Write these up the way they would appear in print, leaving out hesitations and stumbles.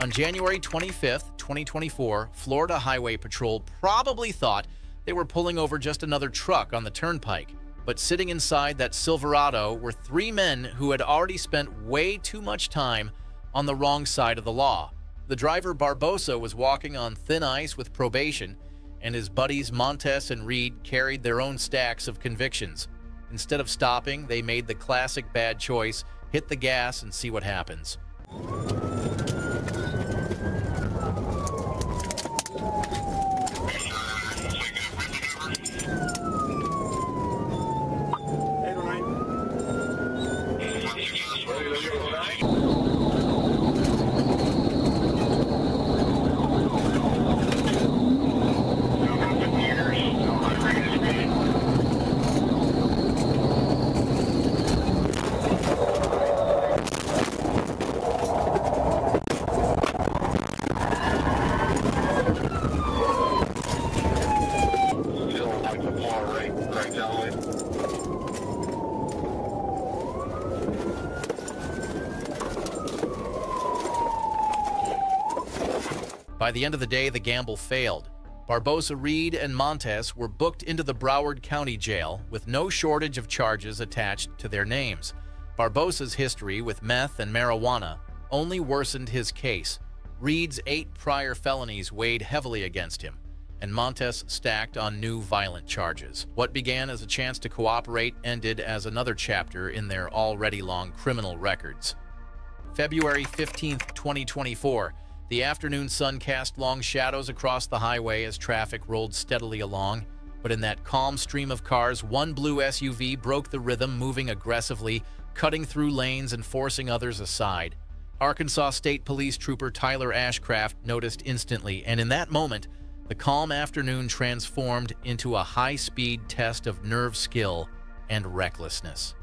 On January 25th, 2024, Florida Highway Patrol probably thought they were pulling over just another truck on the turnpike. But sitting inside that Silverado were three men who had already spent way too much time on the wrong side of the law. The driver, Barbosa, was walking on thin ice with probation, and his buddies Montes and Reed carried their own stacks of convictions. Instead of stopping, they made the classic bad choice: hit the gas and see what happens. By the end of the day, the gamble failed. Barbosa, Reed, and Montes were booked into the Broward County Jail with no shortage of charges attached to their names. Barbosa's history with meth and marijuana only worsened his case. Reed's 8 prior felonies weighed heavily against him, and Montes stacked on new violent charges. What began as a chance to cooperate ended as another chapter in their already long criminal records. February 15th, 2024. The afternoon sun cast long shadows across the highway as traffic rolled steadily along. But in that calm stream of cars, one blue SUV broke the rhythm, moving aggressively, cutting through lanes and forcing others aside. Arkansas State Police Trooper Tyler Ashcraft noticed instantly, and in that moment, the calm afternoon transformed into a high-speed test of nerve skill and recklessness.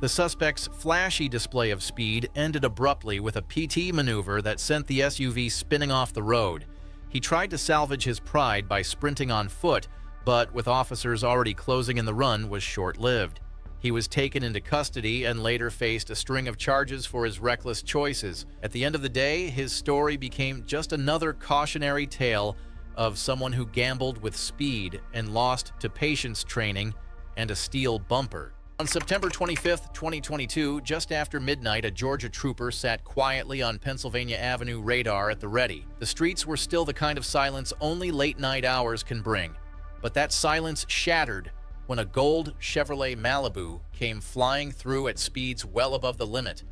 The suspect's flashy display of speed ended abruptly with a PT maneuver that sent the SUV spinning off the road. He tried to salvage his pride by sprinting on foot, but with officers already closing in, the run was short-lived. He was taken into custody and later faced a string of charges for his reckless choices. At the end of the day, his story became just another cautionary tale of someone who gambled with speed and lost to patience training and a steel bumper. On September 25, 2022, just after midnight, a Georgia trooper sat quietly on Pennsylvania Avenue radar at the ready. The streets were still the kind of silence only late-night hours can bring. But that silence shattered when a gold Chevrolet Malibu came flying through at speeds well above the limit.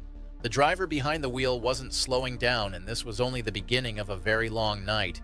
The driver behind the wheel wasn't slowing down, and this was only the beginning of a very long night.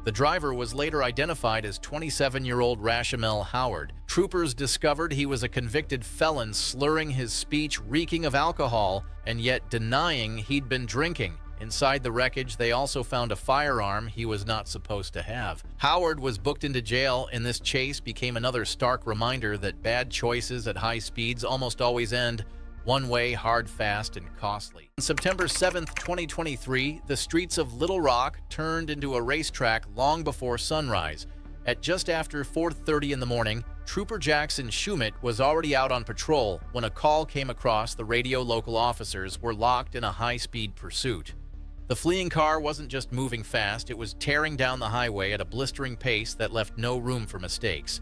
The driver was later identified as 27-year-old Rashamel Howard. Troopers discovered he was a convicted felon, slurring his speech, reeking of alcohol, and yet denying he'd been drinking. Inside the wreckage, they also found a firearm he was not supposed to have. Howard was booked into jail, and this chase became another stark reminder that bad choices at high speeds almost always end one way, hard, fast, and costly. On September 7th, 2023, the streets of Little Rock turned into a racetrack long before sunrise. At just after 4:30 in the morning, Trooper Jackson Schumett was already out on patrol when a call came across the radio. Local officers were locked in a high-speed pursuit. The fleeing car wasn't just moving fast, it was tearing down the highway at a blistering pace that left no room for mistakes.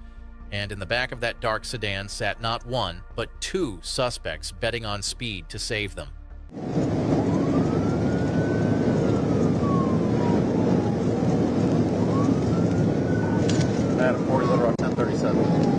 And in the back of that dark sedan sat not one, but two suspects betting on speed to save them. Adam, 40 Little Rock, 1037.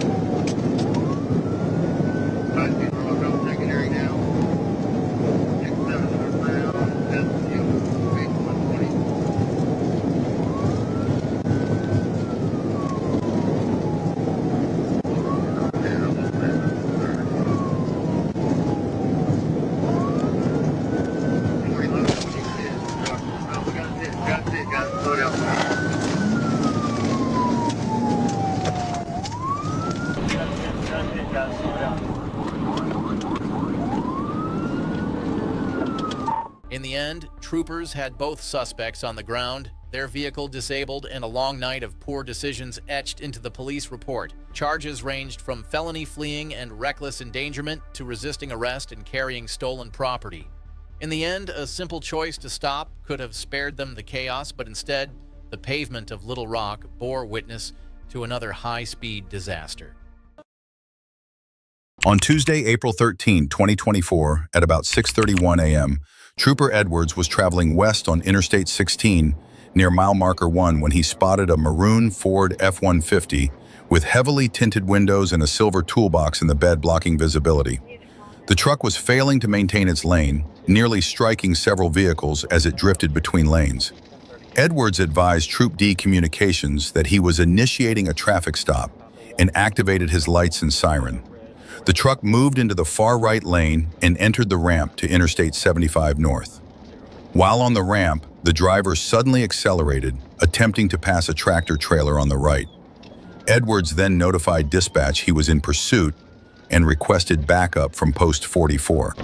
In the end, troopers had both suspects on the ground, their vehicle disabled, and a long night of poor decisions etched into the police report. Charges ranged from felony fleeing and reckless endangerment to resisting arrest and carrying stolen property. In the end, a simple choice to stop could have spared them the chaos, but instead, the pavement of Little Rock bore witness to another high-speed disaster. On Tuesday, April 13, 2024, at about 6:31 a.m., Trooper Edwards was traveling west on Interstate 16 near mile marker 1 when he spotted a maroon Ford F-150 with heavily tinted windows and a silver toolbox in the bed blocking visibility. The truck was failing to maintain its lane, nearly striking several vehicles as it drifted between lanes. Edwards advised Troop D Communications that he was initiating a traffic stop and activated his lights and siren. The truck moved into the far right lane and entered the ramp to Interstate 75 North. While on the ramp, the driver suddenly accelerated, attempting to pass a tractor trailer on the right. Edwards then notified dispatch he was in pursuit and requested backup from post 44.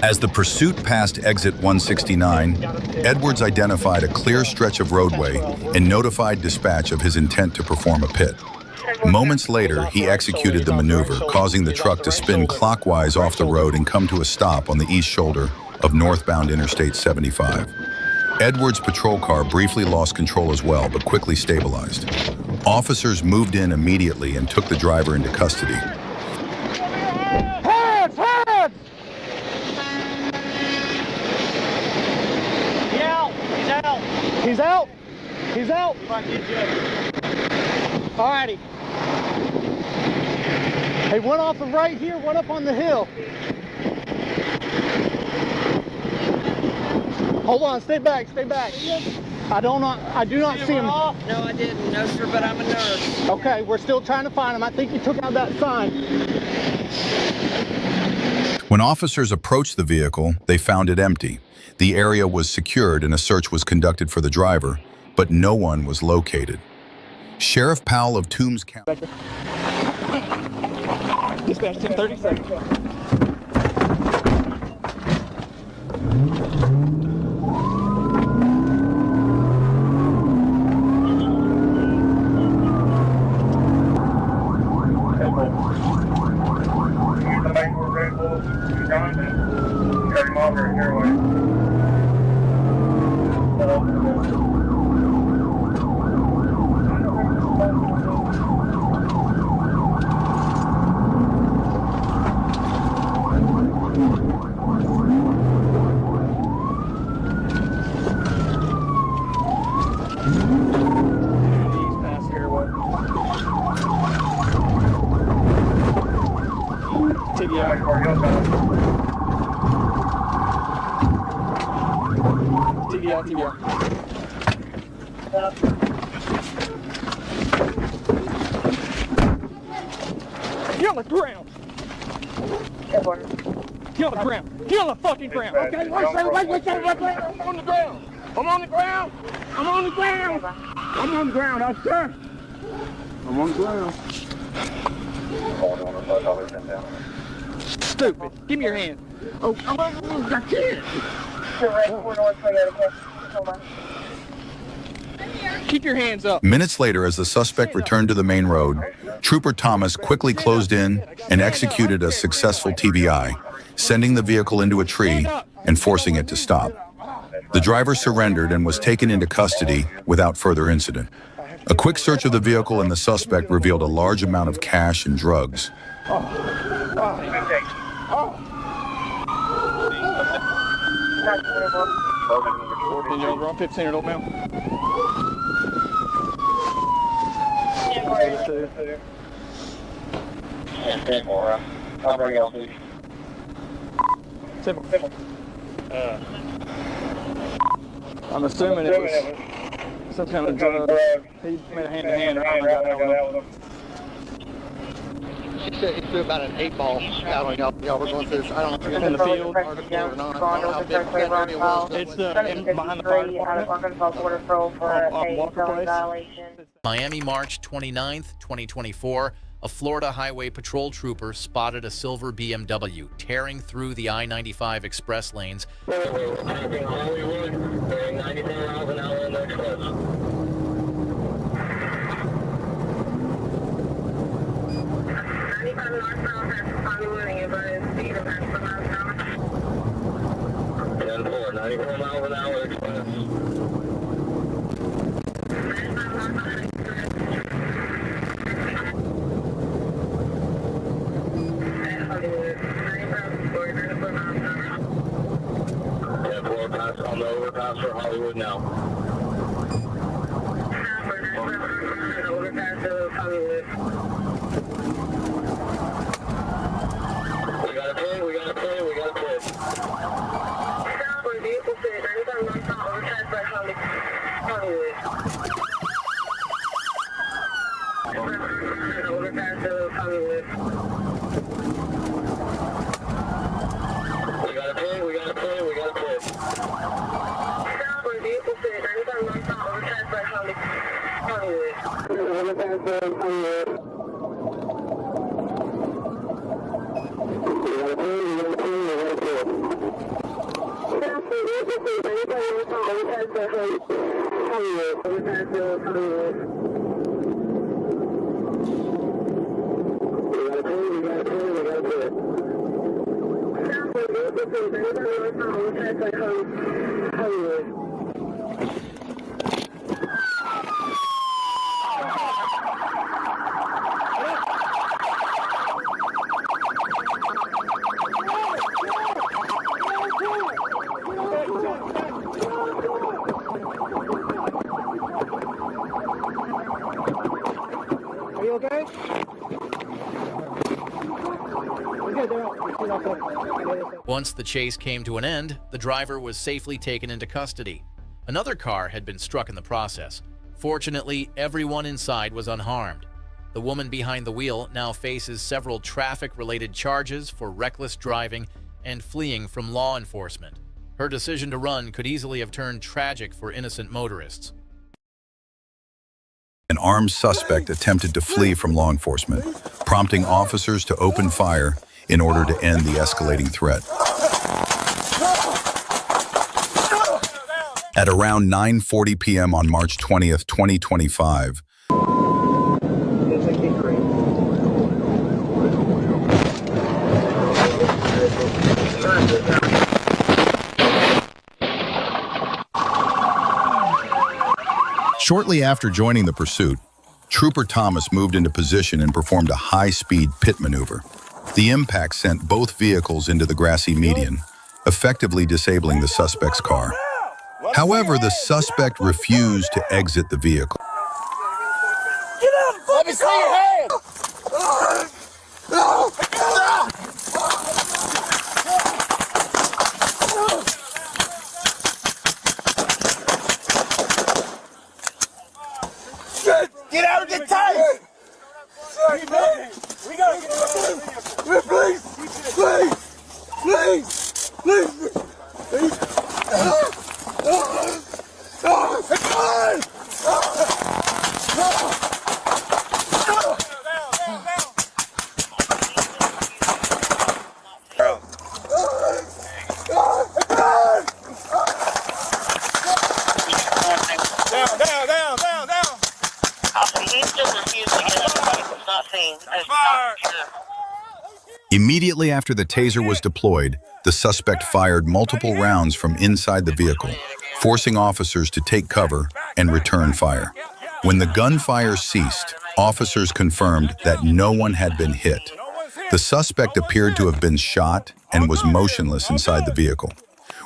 As the pursuit passed exit 169, Edwards identified a clear stretch of roadway and notified dispatch of his intent to perform a pit. Moments later, he executed the maneuver, causing the truck to spin clockwise off the road and come to a stop on the east shoulder of northbound Interstate 75. Edwards' patrol car briefly lost control as well, but quickly stabilized. Officers moved in immediately and took the driver into custody. Hands! Hands! He's out. He's out. Alrighty. Hey, one off the right here, one up on the hill. Hold on, stay back, stay back. I do not see him. No, I didn't. No, sir, but I'm a nurse. Okay, we're still trying to find him. I think he took out that sign. When officers approached the vehicle, they found it empty. The area was secured and a search was conducted for the driver, but no one was located. Sheriff Powell of Toombs County. Dispatch 1037. He's past here, what? TBI. TBI. Get on the ground. Get on the ground. Get on the fucking ground. Okay, wait. I'm on the ground. I'm on the ground. I'm on the ground. I'm on the ground, officer. I'm on the ground. Stupid. Give me your hand. Oh, I can't. Keep your hands up. Minutes later, as the suspect returned to the main road, Trooper Thomas quickly closed in and executed a successful TBI, sending the vehicle into a tree and forcing it to stop. The driver surrendered and was taken into custody without further incident. A quick search of the vehicle and the suspect revealed a large amount of cash and drugs. Wrong 15 at Old Mill. Simple. I'm assuming it was some kind of drug. He made a hand-to-hand. I got that with him. He threw about an 8-ball out on y'all were going through. So I don't know if you're In the field. or not. I don't know how big that area was. It's behind the fire department. Walker Place. Miami, March 29th, 2024, a Florida Highway Patrol trooper spotted a silver BMW tearing through the I-95 express lanes. Hollywood, doing 94 miles an hour in the express. 95 northbound past Hollywood and advised speed of past 4 miles an hour. 10-4, 94 miles an hour express. 95 northbound express. At Hollywood, 95 4, 94 miles an hour. 10-4, pass on the overpass for Hollywood now. For 95 northbound, the overpass of Hollywood. We got a play. Stop for vehicle fit. 95 northbound overpass by Hollywood. Overpass of Hollywood. We got a play. Stop for vehicle fit. 95 northbound overpass by Hollywood. Overpass of Hollywood. Are you okay? Once the chase came to an end, the driver was safely taken into custody. Another car had been struck in the process. Fortunately, everyone inside was unharmed. The woman behind the wheel now faces several traffic-related charges for reckless driving and fleeing from law enforcement. Her decision to run could easily have turned tragic for innocent motorists. An armed suspect attempted to flee from law enforcement, prompting officers to open fire in order to end the escalating threat. At around 9:40 p.m. on March 20th, 2025, shortly after joining the pursuit, Trooper Thomas moved into position and performed a high-speed pit maneuver. The impact sent both vehicles into the grassy median, effectively disabling the suspect's car. However, the suspect refused to exit the vehicle. Let me see your hand! Get out and get tight! We gotta get out of here! Please! Please! Please! Please! Immediately after the taser was deployed, the suspect fired multiple rounds from inside the vehicle, forcing officers to take cover and return fire. When the gunfire ceased, officers confirmed that no one had been hit. The suspect appeared to have been shot and was motionless inside the vehicle.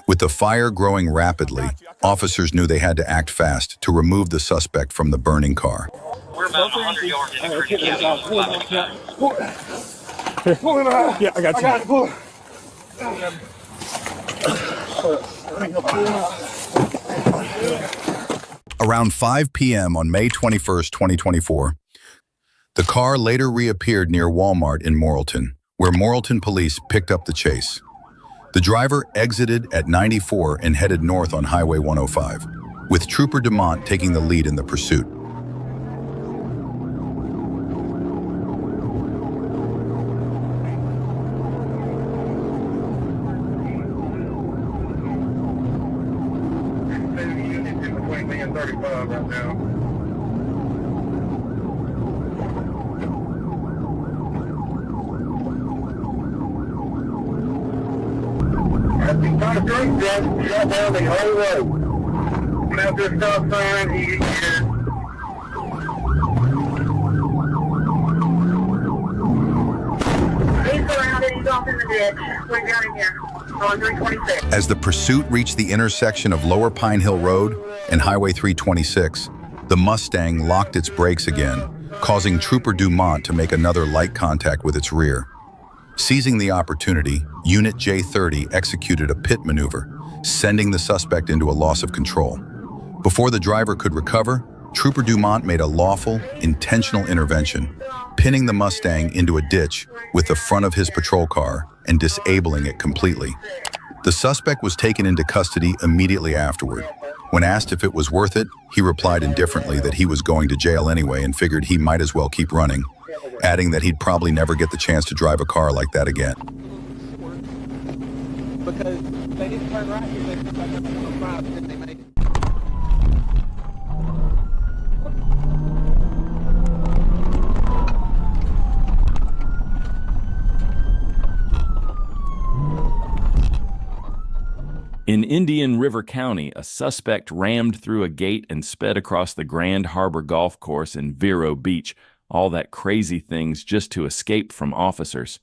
With the fire growing rapidly, officers knew they had to act fast to remove the suspect from the burning car. We're about 100 yards in Pull him out. Yeah, I got you. Pull. Around 5 p.m. on May 21st, 2024, the car later reappeared near Walmart in Morrilton, where Morrilton police picked up the chase. The driver exited at 94 and headed north on Highway 105, with Trooper Dumont taking the lead in the pursuit. right now. As we try to drink that, shut down the whole road. Now this stop sign, he is. He's surrounded, he's off in the ditch. We got him here. On 326. As the pursuit reached the intersection of Lower Pine Hill Road and Highway 326, the Mustang locked its brakes again, causing Trooper Dumont to make another light contact with its rear. Seizing the opportunity, Unit J30 executed a pit maneuver, sending the suspect into a loss of control. Before the driver could recover, Trooper Dumont made a lawful, intentional intervention, pinning the Mustang into a ditch with the front of his patrol car and disabling it completely. The suspect was taken into custody immediately afterward. When asked if it was worth it, he replied indifferently that he was going to jail anyway and figured he might as well keep running, adding that he'd probably never get the chance to drive a car like that again. Because they didn't turn right here, they come back up to 105, and then they made it. In Indian River County, a suspect rammed through a gate and sped across the Grand Harbor Golf Course in Vero Beach, all that crazy things just to escape from officers.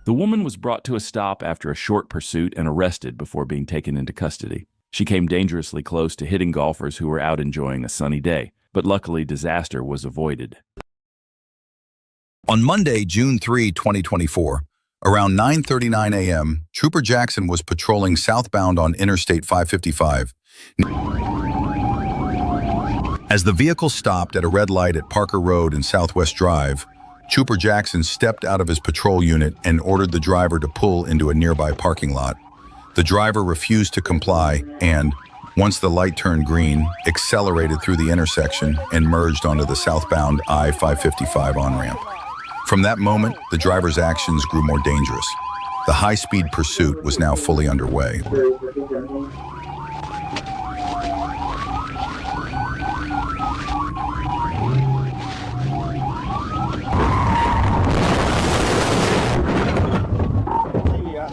The woman was brought to a stop after a short pursuit and arrested before being taken into custody. She came dangerously close to hitting golfers who were out enjoying a sunny day, but luckily disaster was avoided. On Monday, June 3, 2024, around 9:39 a.m., Trooper Jackson was patrolling southbound on Interstate 555 As the vehicle stopped at a red light at Parker Road and Southwest Drive, Trooper Jackson stepped out of his patrol unit and ordered the driver to pull into a nearby parking lot. The driver refused to comply and, once the light turned green, accelerated through the intersection and merged onto the southbound I-555 on-ramp. From that moment, the driver's actions grew more dangerous. The high-speed pursuit was now fully underway.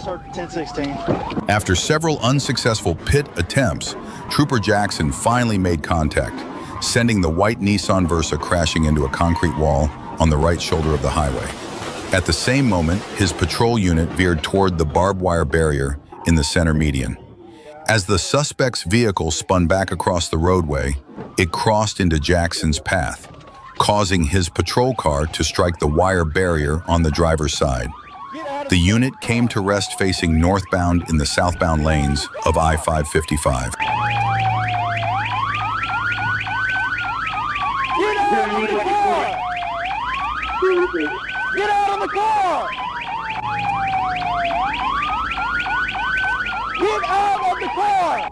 Sergeant 1016. After several unsuccessful pit attempts, Trooper Jackson finally made contact, sending the white Nissan Versa crashing into a concrete wall on the right shoulder of the highway. At the same moment, his patrol unit veered toward the barbed wire barrier in the center median. As the suspect's vehicle spun back across the roadway, it crossed into Jackson's path, causing his patrol car to strike the wire barrier on the driver's side. The unit came to rest facing northbound in the southbound lanes of I-555. Get out of the car! Get out of the car! Get out of the car!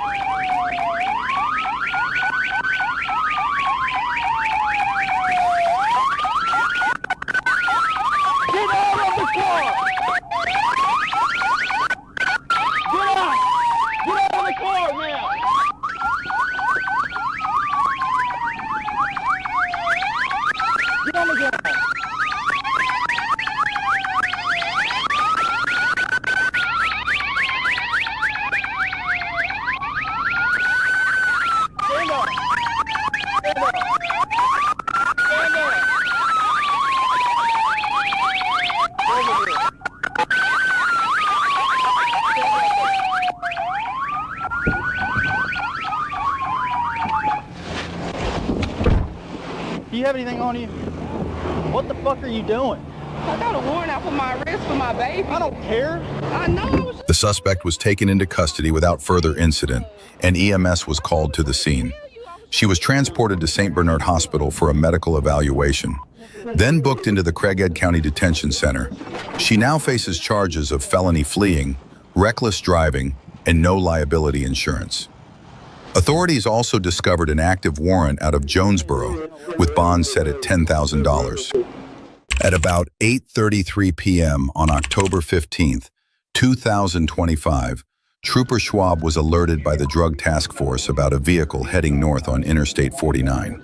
Get out of the car! Do you have anything on you? What the fuck are you doing? I got a warrant out for my arrest for my baby. I don't care. I know. The suspect was taken into custody without further incident, and EMS was called to the scene. She was transported to St. Bernard Hospital for a medical evaluation, then booked into the Craighead County Detention Center. She now faces charges of felony fleeing, reckless driving, and no liability insurance. Authorities also discovered an active warrant out of Jonesboro, with bonds set at $10,000. At about 8:33 p.m. on October 15th, 2025, Trooper Schwab was alerted by the Drug Task Force about a vehicle heading north on Interstate 49.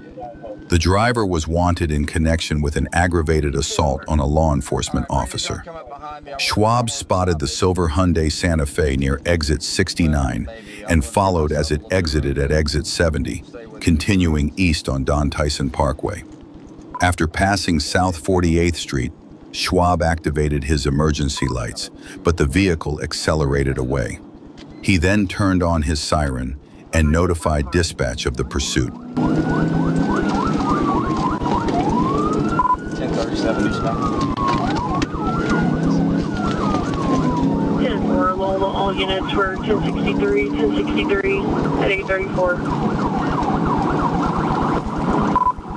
The driver was wanted in connection with an aggravated assault on a law enforcement officer. Schwab spotted the silver Hyundai Santa Fe near exit 69 and followed as it exited at exit 70, continuing east on Don Tyson Parkway. After passing South 48th Street, Schwab activated his emergency lights, but the vehicle accelerated away. He then turned on his siren and notified dispatch of the pursuit. 1037 eastbound. 10-4, all units were 1063 at 834.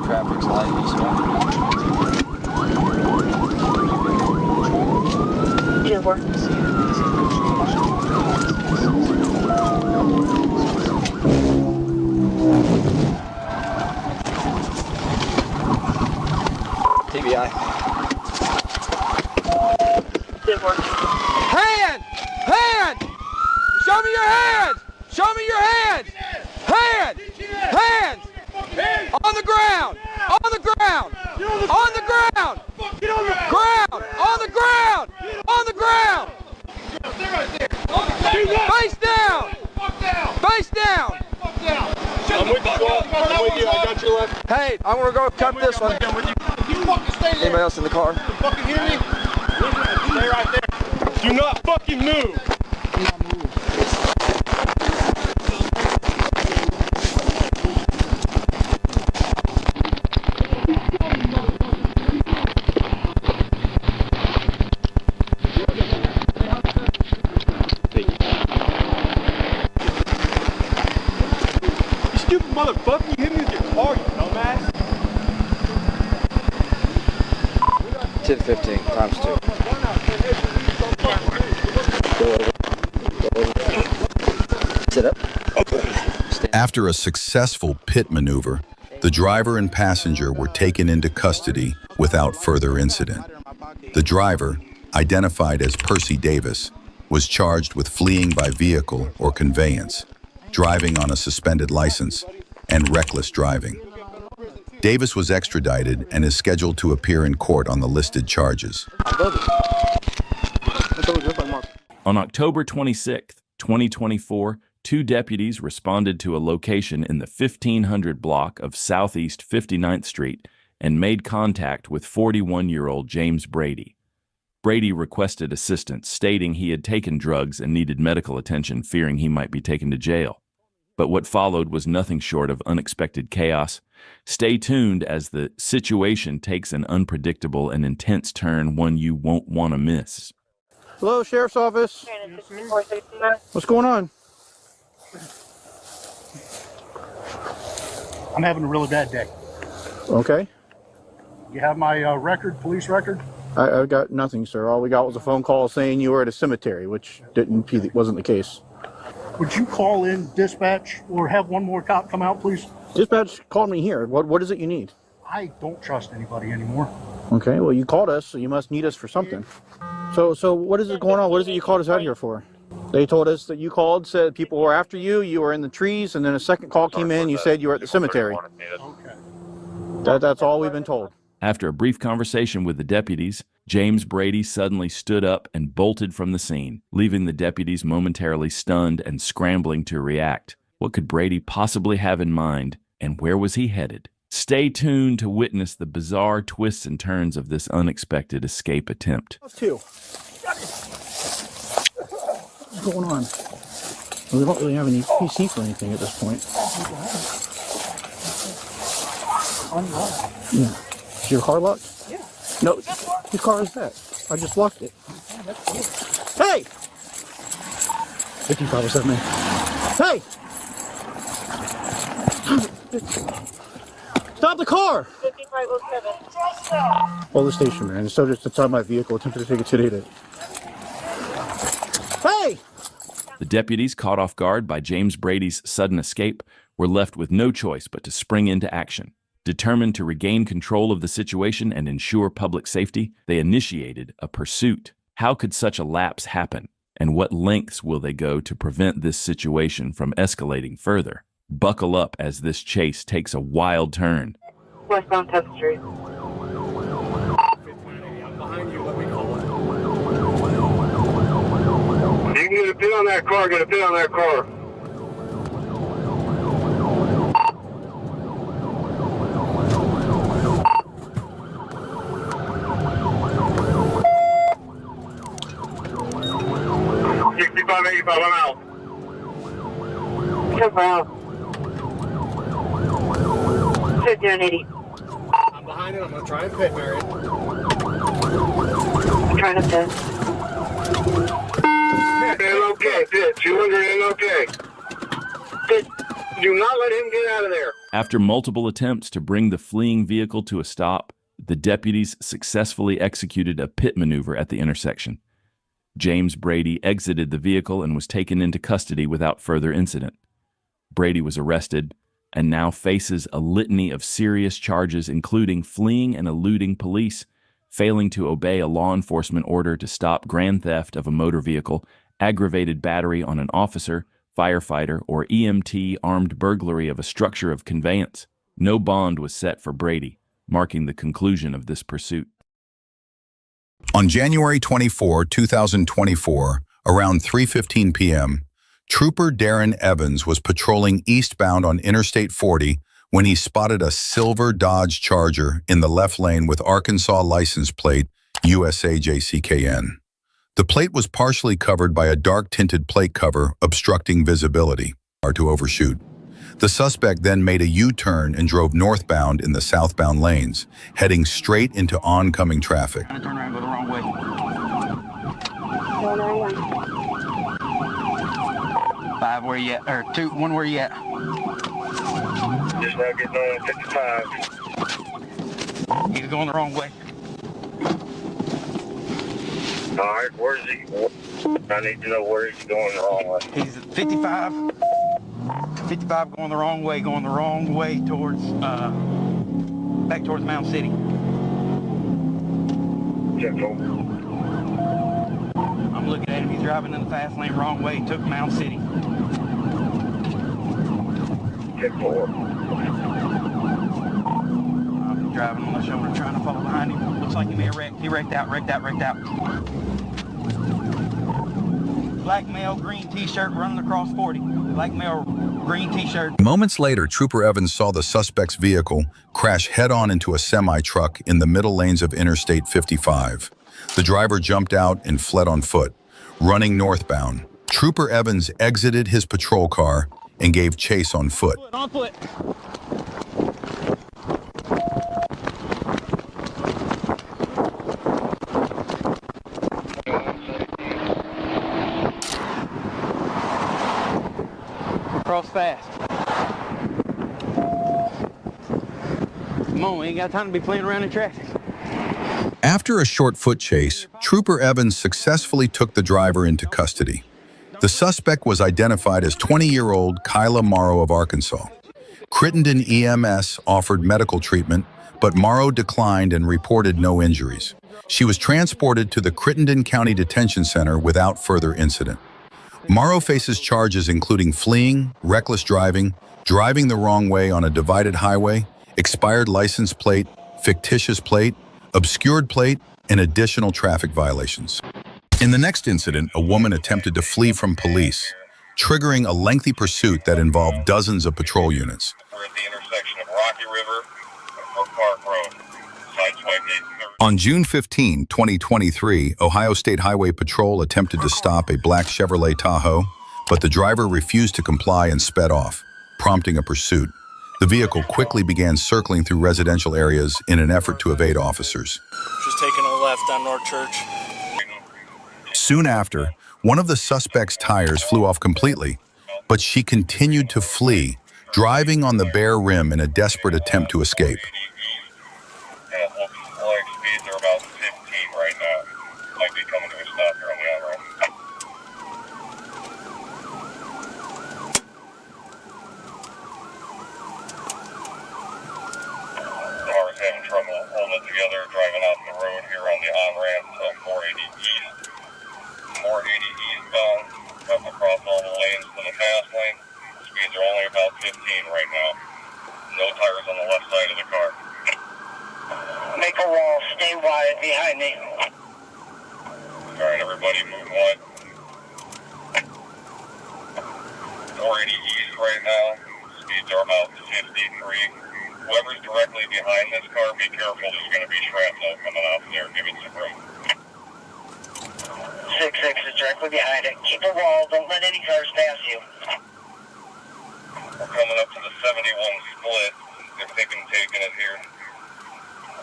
Traffic's light eastbound. 10-4. TBI. 10-4. Hand! Hand! Show me your hands! Show me your hands! Hands! Hands! On the ground! On the ground! On the ground! Ground! On the ground! On the ground! Face down! Face down! I'm with you, I got your left. Hey, I'm gonna go cut this one. Anybody else in the car? Fucking hear me? Stay right there. Do not fucking move. You stupid motherfucker, you hit me with your car, you 1015 times 2. Go over. Go over. Sit up. After a successful pit maneuver, the driver and passenger were taken into custody without further incident. The driver, identified as Percy Davis, was charged with fleeing by vehicle or conveyance, driving on a suspended license, and reckless driving. Davis was extradited and is scheduled to appear in court on the listed charges. On October 26, 2024, 2 deputies responded to a location in the 1500 block of Southeast 59th Street and made contact with 41-year-old James Brady. Brady requested assistance, stating he had taken drugs and needed medical attention, fearing he might be taken to jail. But what followed was nothing short of unexpected chaos. Stay tuned as the situation takes an unpredictable and intense turn, one you won't want to miss. Hello, Sheriff's Office. What's going on? I'm having a really bad day. Okay. You have my record, police record? I got nothing, sir. All we got was a phone call saying you were at a cemetery, which wasn't the case. Would you call in dispatch or have one more cop come out, please? Dispatch called me here. What is it you need? I don't trust anybody anymore. Okay, well, you called us, so you must need us for something. So what is it going on? What is it you called us out here for? They told us that you called, said people were after you, you were in the trees, and then a second call came in, you said you were at the cemetery. Okay. That's all we've been told. After a brief conversation with the deputies, James Brady suddenly stood up and bolted from the scene, leaving the deputies momentarily stunned and scrambling to react. What could Brady possibly have in mind, and where was he headed? Stay tuned to witness the bizarre twists and turns of this unexpected escape attempt. What's going on? We don't really have any PC for anything at this point. Yeah. Is your car locked? Yeah. No, whose car is that? I just locked it. Hey! 5507. Hey! Stop the car! 5507. Well, the station, man. The subject that's on my vehicle attempted to take it today. Hey! The deputies, caught off guard by James Brady's sudden escape, were left with no choice but to spring into action. Determined to regain control of the situation and ensure public safety, they initiated a pursuit. How could such a lapse happen? And what lengths will they go to prevent this situation from escalating further? Buckle up as this chase takes a wild turn. Westbound 10th Street. Behind you, let me call it. You can get a pin on that car, get a pin on that car. $65.85, I'm out. Careful out. 5080. I'm behind it. I'm going to try and pit, Marion. I'm trying to pit. Okay, pit. 200 and okay. Pit. Do not let him get out of there. After multiple attempts to bring the fleeing vehicle to a stop, the deputies successfully executed a pit maneuver at the intersection. James Brady exited the vehicle and was taken into custody without further incident. Brady was arrested and now faces a litany of serious charges, including fleeing and eluding police, failing to obey a law enforcement order to stop grand theft of a motor vehicle, aggravated battery on an officer, firefighter, or EMT, armed burglary of a structure of conveyance. No bond was set for Brady, marking the conclusion of this pursuit. On January 24, 2024, around 3:15 p.m., Trooper Darren Evans was patrolling eastbound on Interstate 40 when he spotted a silver Dodge Charger in the left lane with Arkansas license plate USAJCKN. The plate was partially covered by a dark-tinted plate cover obstructing visibility, hard to overshoot. The suspect then made a U-turn and drove northbound in the southbound lanes, heading straight into oncoming traffic. Turn around, go the wrong way. 5 where you at? Or 2, 1 where you at? Just now getting on 55. You're going the wrong way. right, where's he? I need to know where he's going the wrong way. He's at 55. 55 going the wrong way towards, back towards Mound City. I'm looking at him. He's driving in the fast lane wrong way. Took Mound City. 10-4. I'm driving on the shoulder, trying to follow behind him. Looks like he may have wrecked. He wrecked out. Black male, green t-shirt, running across 40. Black male, green t-shirt. Moments later, Trooper Evans saw the suspect's vehicle crash head-on into a semi-truck in the middle lanes of Interstate 55. The driver jumped out and fled on foot, running northbound. Trooper Evans exited his patrol car and gave chase on foot. On foot. Cross fast. Come on, we ain't got time to be playing around in traffic. After a short foot chase, Trooper Evans successfully took the driver into custody. The suspect was identified as 20-year-old Kyla Morrow of Arkansas. Crittenden EMS offered medical treatment, but Morrow declined and reported no injuries. She was transported to the Crittenden County Detention Center without further incident. Morrow faces charges including fleeing, reckless driving, driving the wrong way on a divided highway, expired license plate, fictitious plate, obscured plate, and additional traffic violations. In the next incident, a woman attempted to flee from police, triggering a lengthy pursuit that involved dozens of patrol units. We're at the intersection of Rocky River and Brook Park Road. Sideswipe 830. On June 15, 2023, Ohio State Highway Patrol attempted to stop a black Chevrolet Tahoe, but the driver refused to comply and sped off, prompting a pursuit. The vehicle quickly began circling through residential areas in an effort to evade officers. She's taking a left on North Church. Soon after, one of the suspect's tires flew off completely, but she continued to flee, driving on the bare rim in a desperate attempt to escape. And it looks like speeds are about 15 right now. Might be coming to a stop here on the on-ramp. The car is having trouble holding it together, driving out the road here on the on-ramp to 480 east. 480 eastbound, cutting across all the lanes to the fast lane. Speeds are only about 15 right now. No tires on the left side of the car. Make a wall, stay wide behind me. Alright, everybody move wide. 480 east right now. Speeds are about 53. Whoever's directly behind this car, be careful. There's going to be shrapnel coming off there. Give it some room. 6-6 is directly behind it. Keep a wall, don't let any cars pass you. We're coming up to the 71 split. They're thinking taking it here.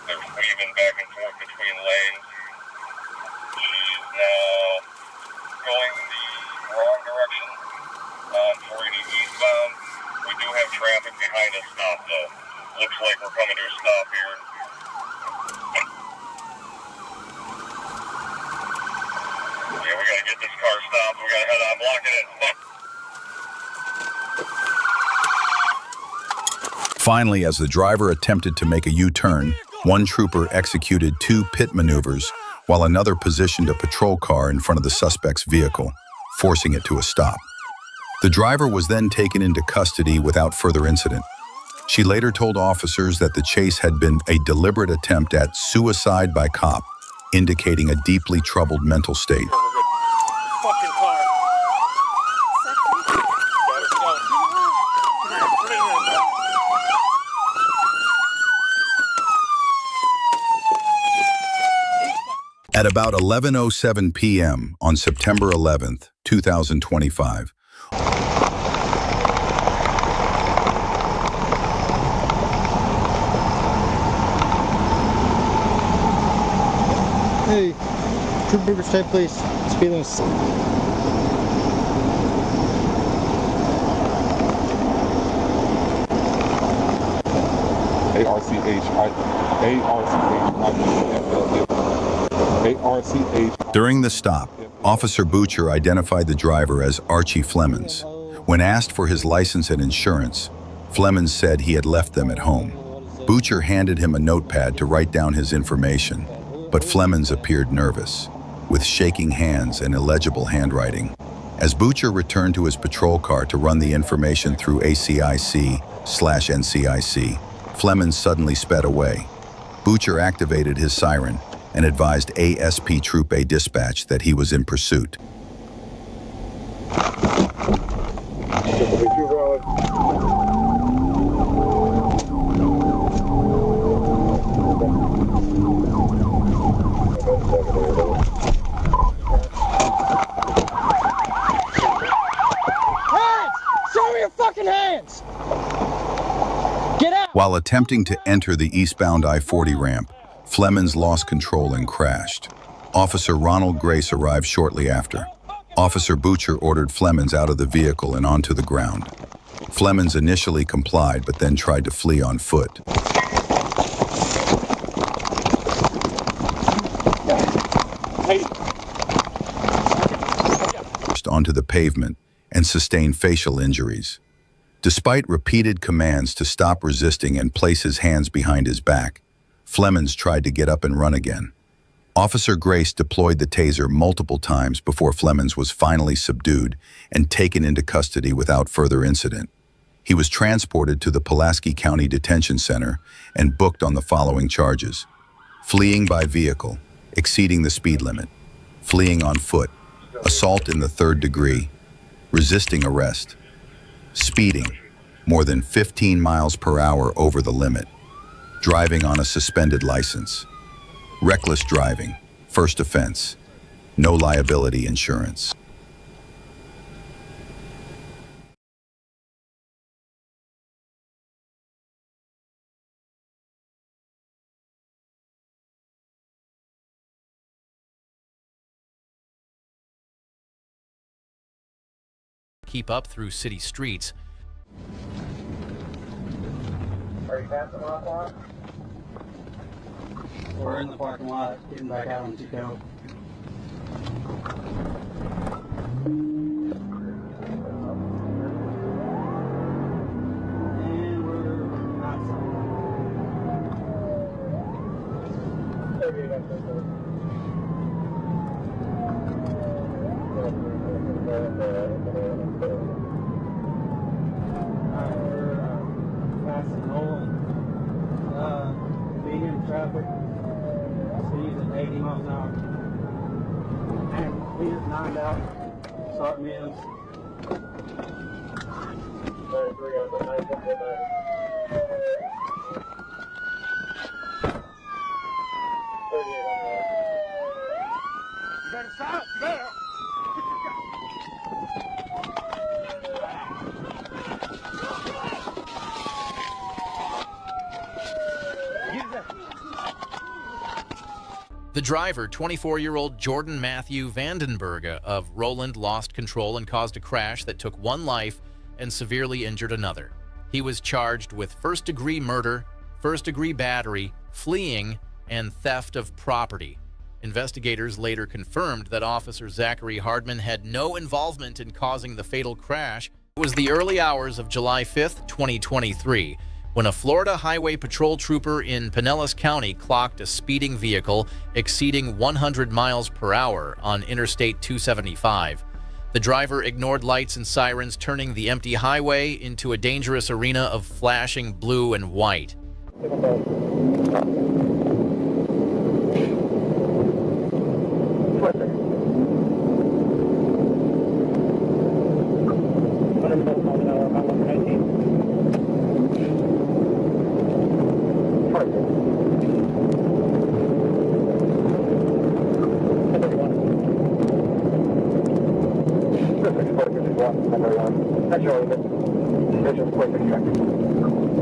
They're weaving back and forth between lanes. She's now going the wrong direction on 480 eastbound. We do have traffic behind us stop though. Looks like we're coming to a stop here. Yeah, we gotta get this car stopped. We gotta head on, block it in. Finally, as the driver attempted to make a U-turn, one trooper executed 2 pit maneuvers while another positioned a patrol car in front of the suspect's vehicle, forcing it to a stop. The driver was then taken into custody without further incident. She later told officers that the chase had been a deliberate attempt at suicide by cop, indicating a deeply troubled mental state. Fucking car. Gotta go. At about 11:07 p.m. on September 11th, 2025, Hey, trooper, stay please. Speed limit. During the stop, Officer Butcher identified the driver as Archie Flemons. When asked for his license and insurance, Flemons said he had left them at home. Butcher handed him a notepad to write down his information, but Flemons appeared nervous, with shaking hands and illegible handwriting. As Butcher returned to his patrol car to run the information through ACIC/NCIC, Flemons suddenly sped away. Butcher activated his siren and advised ASP Troop A dispatch that he was in pursuit. While attempting to enter the eastbound I-40 ramp, Flemons lost control and crashed. Officer Ronald Grace arrived shortly after. Officer Butcher ordered Flemons out of the vehicle and onto the ground. Flemons initially complied, but then tried to flee on foot. Onto the pavement and sustained facial injuries. Despite repeated commands to stop resisting and place his hands behind his back, Flemons tried to get up and run again. Officer Grace deployed the taser multiple times before Flemons was finally subdued and taken into custody without further incident. He was transported to the Pulaski County Detention Center and booked on the following charges: fleeing by vehicle, exceeding the speed limit, fleeing on foot, assault in the 3rd degree, resisting arrest, speeding, more than 15 miles per hour over the limit, driving on a suspended license, reckless driving, first offense, no liability insurance. Keep up through city streets. Are you passing the lot? We're in the parking lot, getting back out on Tico. And we're outside. Passing Nolan. Medium traffic. Speed at 80 miles an hour. And we just knocked out. Start mids. You better stop! You better! The driver, 24-year-old Jordan Matthew Vandenberge of Roland, lost control and caused a crash that took one life and severely injured another. He was charged with first-degree murder, first-degree battery, fleeing, and theft of property. Investigators later confirmed that Officer Zachary Hardman had no involvement in causing the fatal crash. It was the early hours of July 5th, 2023, when a Florida Highway Patrol trooper in Pinellas County clocked a speeding vehicle exceeding 100 miles per hour on Interstate 275. The driver ignored lights and sirens, turning the empty highway into a dangerous arena of flashing blue and white.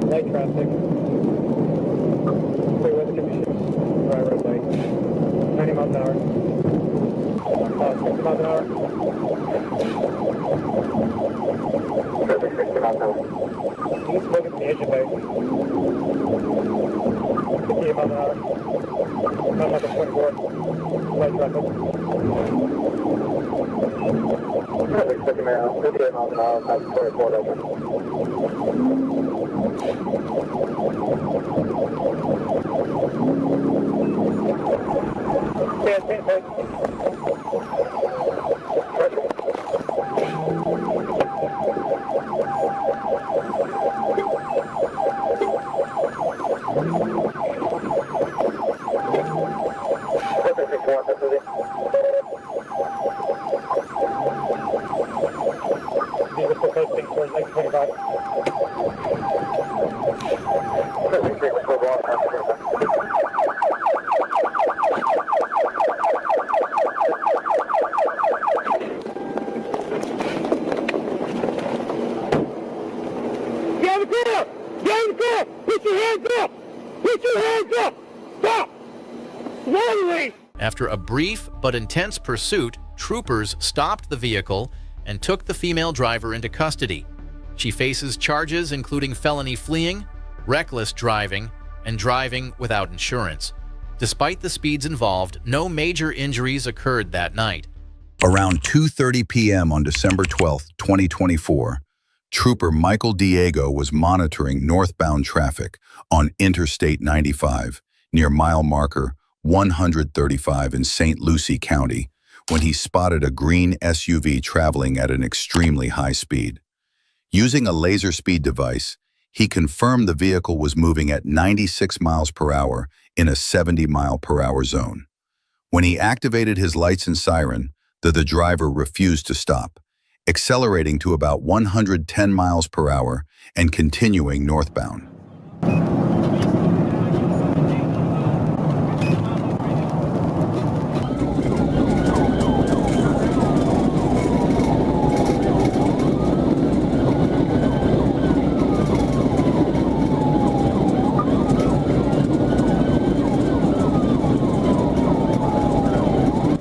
Light traffic. Clear weather conditions. Dry roadway. 90 miles an hour. 60 miles an hour. 60 miles an hour. You can smoke it from the engine bay. 58 miles an hour. After a brief but intense pursuit, troopers stopped the vehicle and took the female driver into custody. She faces charges including felony fleeing, reckless driving, and driving without insurance. Despite the speeds involved, no major injuries occurred that night. Around 2:30 p.m. on December 12, 2024, Trooper Michael Diego was monitoring northbound traffic on Interstate 95 near mile marker 135 in St. Lucie County when he spotted a green SUV traveling at an extremely high speed. Using a laser speed device, he confirmed the vehicle was moving at 96 miles per hour in a 70 mile per hour zone. When he activated his lights and siren, the driver refused to stop, accelerating to about 110 miles per hour and continuing northbound.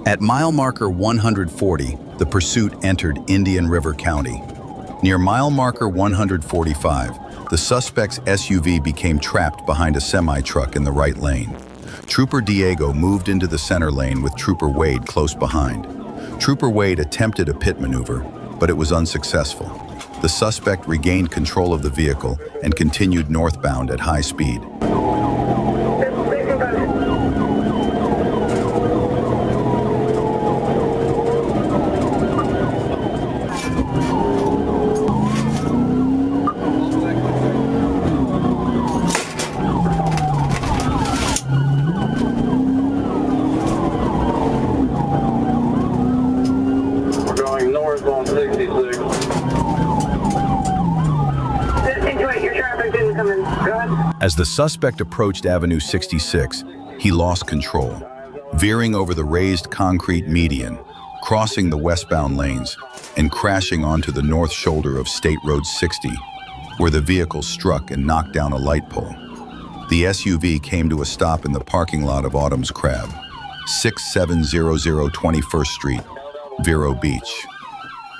At mile marker 140, the pursuit entered Indian River County. Near mile marker 145, the suspect's SUV became trapped behind a semi-truck in the right lane. Trooper Diego moved into the center lane with Trooper Wade close behind. Trooper Wade attempted a pit maneuver, but it was unsuccessful. The suspect regained control of the vehicle and continued northbound at high speed. As the suspect approached Avenue 66, he lost control, veering over the raised concrete median, crossing the westbound lanes, and crashing onto the north shoulder of State Road 60, where the vehicle struck and knocked down a light pole. The SUV came to a stop in the parking lot of Autumn's Crab, 6700 21st Street, Vero Beach.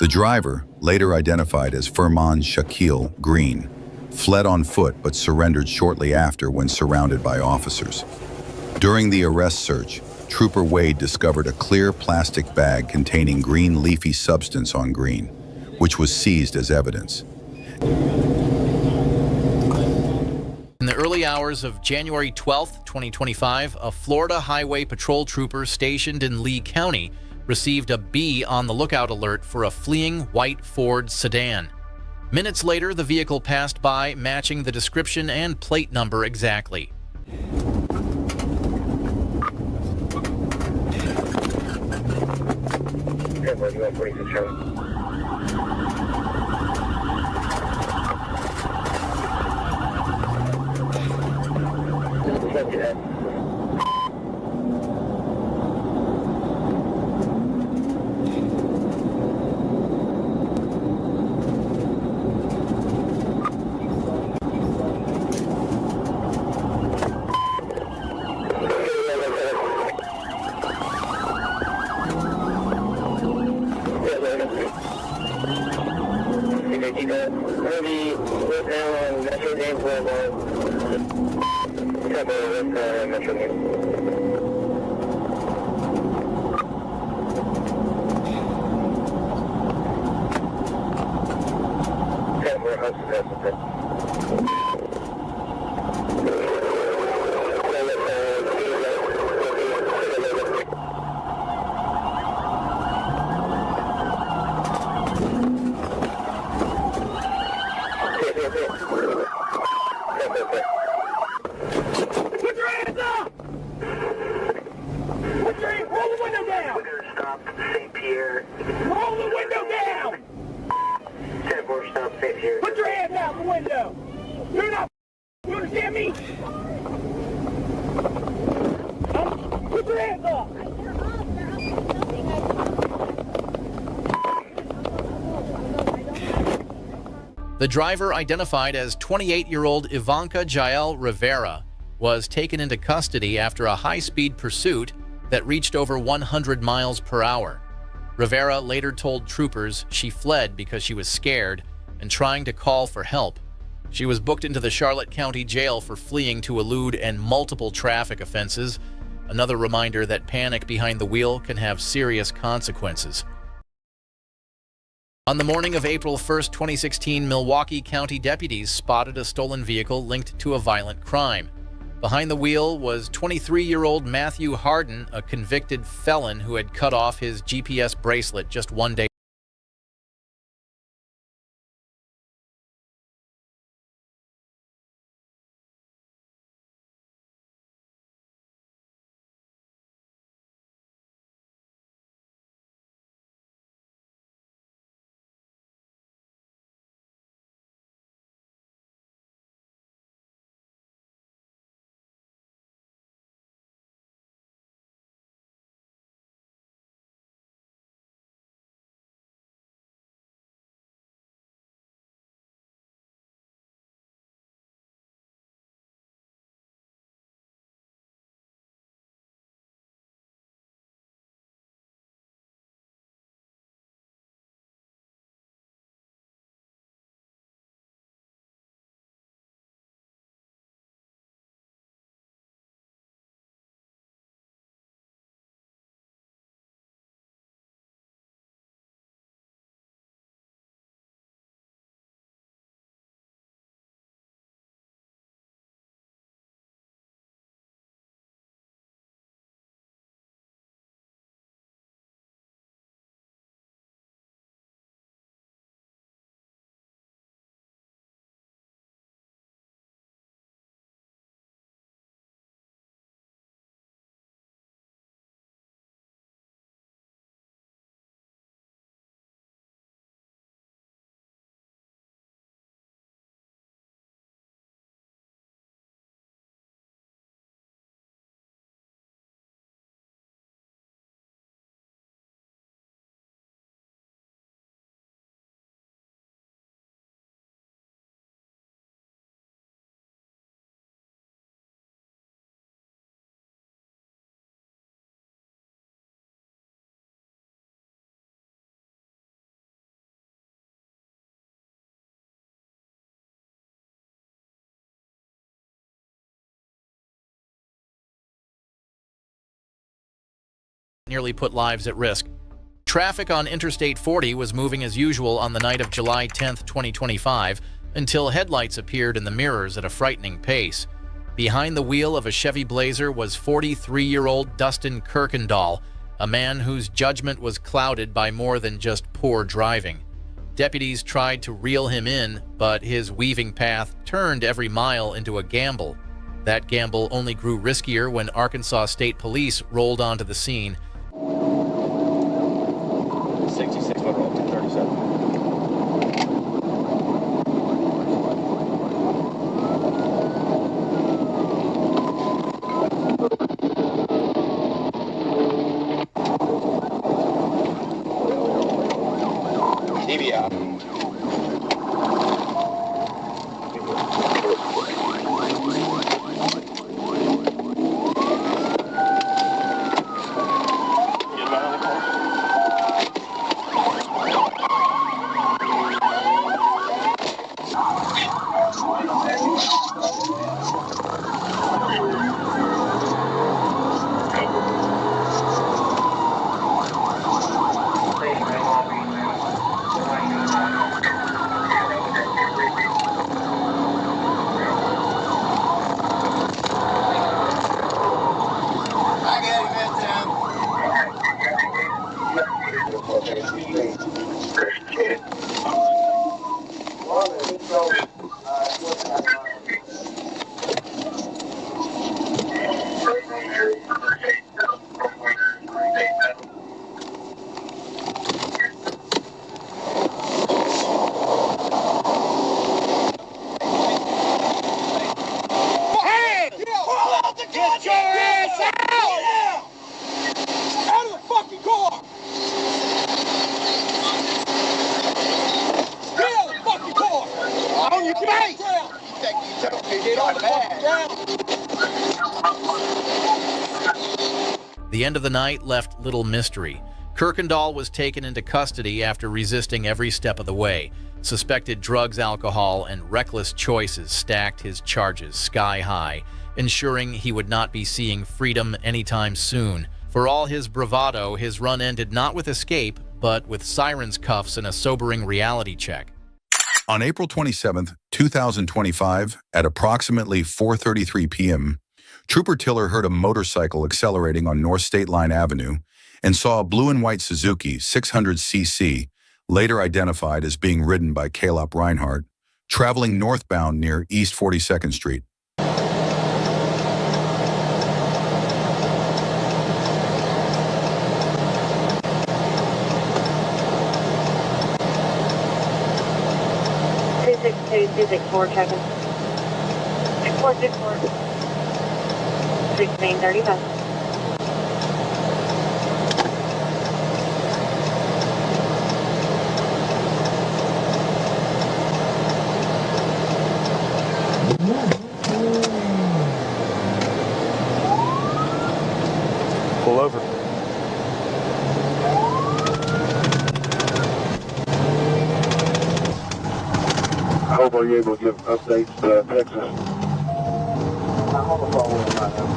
The driver, later identified as Furman Shaquille Green, fled on foot but surrendered shortly after when surrounded by officers. During the arrest search, Trooper Wade discovered a clear plastic bag containing green leafy substance on Green, which was seized as evidence. In the early hours of January 12, 2025, a Florida Highway Patrol trooper stationed in Lee County received a "Be on the lookout" alert for a fleeing white Ford sedan. Minutes later, the vehicle passed by, matching the description and plate number exactly. The driver, identified as 28-year-old Ivanka Jael Rivera, was taken into custody after a high-speed pursuit that reached over 100 miles per hour. Rivera later told troopers she fled because she was scared and trying to call for help. She was booked into the Charlotte County Jail for fleeing to elude and multiple traffic offenses, another reminder that panic behind the wheel can have serious consequences. On the morning of April 1, 2016, Milwaukee County deputies spotted a stolen vehicle linked to a violent crime. Behind the wheel was 23-year-old Matthew Harden, a convicted felon who had cut off his GPS bracelet just one day. Nearly put lives at risk. Traffic on Interstate 40 was moving as usual on the night of July 10, 2025, until headlights appeared in the mirrors at a frightening pace. Behind the wheel of a Chevy Blazer was 43-year-old Dustin Kirkendall, a man whose judgment was clouded by more than just poor driving. Deputies tried to reel him in, but his weaving path turned every mile into a gamble. That gamble only grew riskier when Arkansas State Police rolled onto the scene. 66 foot roll, 237. TV out. The end of the night left little mystery. Kirkendall was taken into custody after resisting every step of the way. Suspected drugs, alcohol, and reckless choices stacked his charges sky high, ensuring he would not be seeing freedom anytime soon. For all his bravado, his run ended not with escape, but with sirens' cuffs and a sobering reality check. On April 27, 2025, at approximately 4:33 p.m., Trooper Tiller heard a motorcycle accelerating on North State Line Avenue and saw a blue and white Suzuki 600cc, later identified as being ridden by Caleb Reinhardt, traveling northbound near East 42nd Street. Four checking. 6464. 1635. Pull over. I hope are you able to give updates to Texas? I'm on the phone with him right now.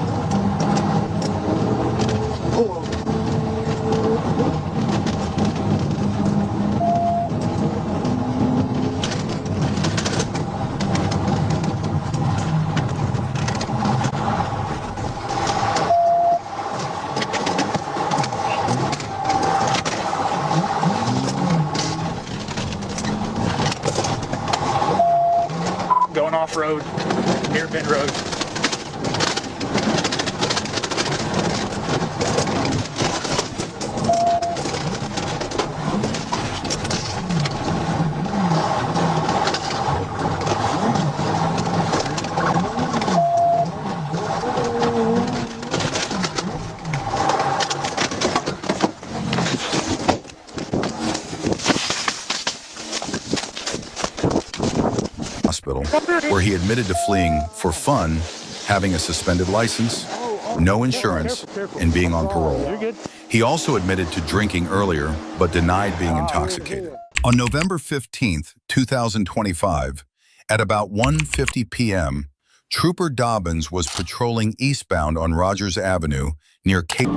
Going off-road, near Bend Road. Hospital, where he admitted to fleeing for fun, having a suspended license, no insurance, and being on parole. He also admitted to drinking earlier, but denied being intoxicated. On November 15th, 2025, at about 1:50 p.m., Trooper Dobbins was patrolling eastbound on Rogers Avenue near Cape.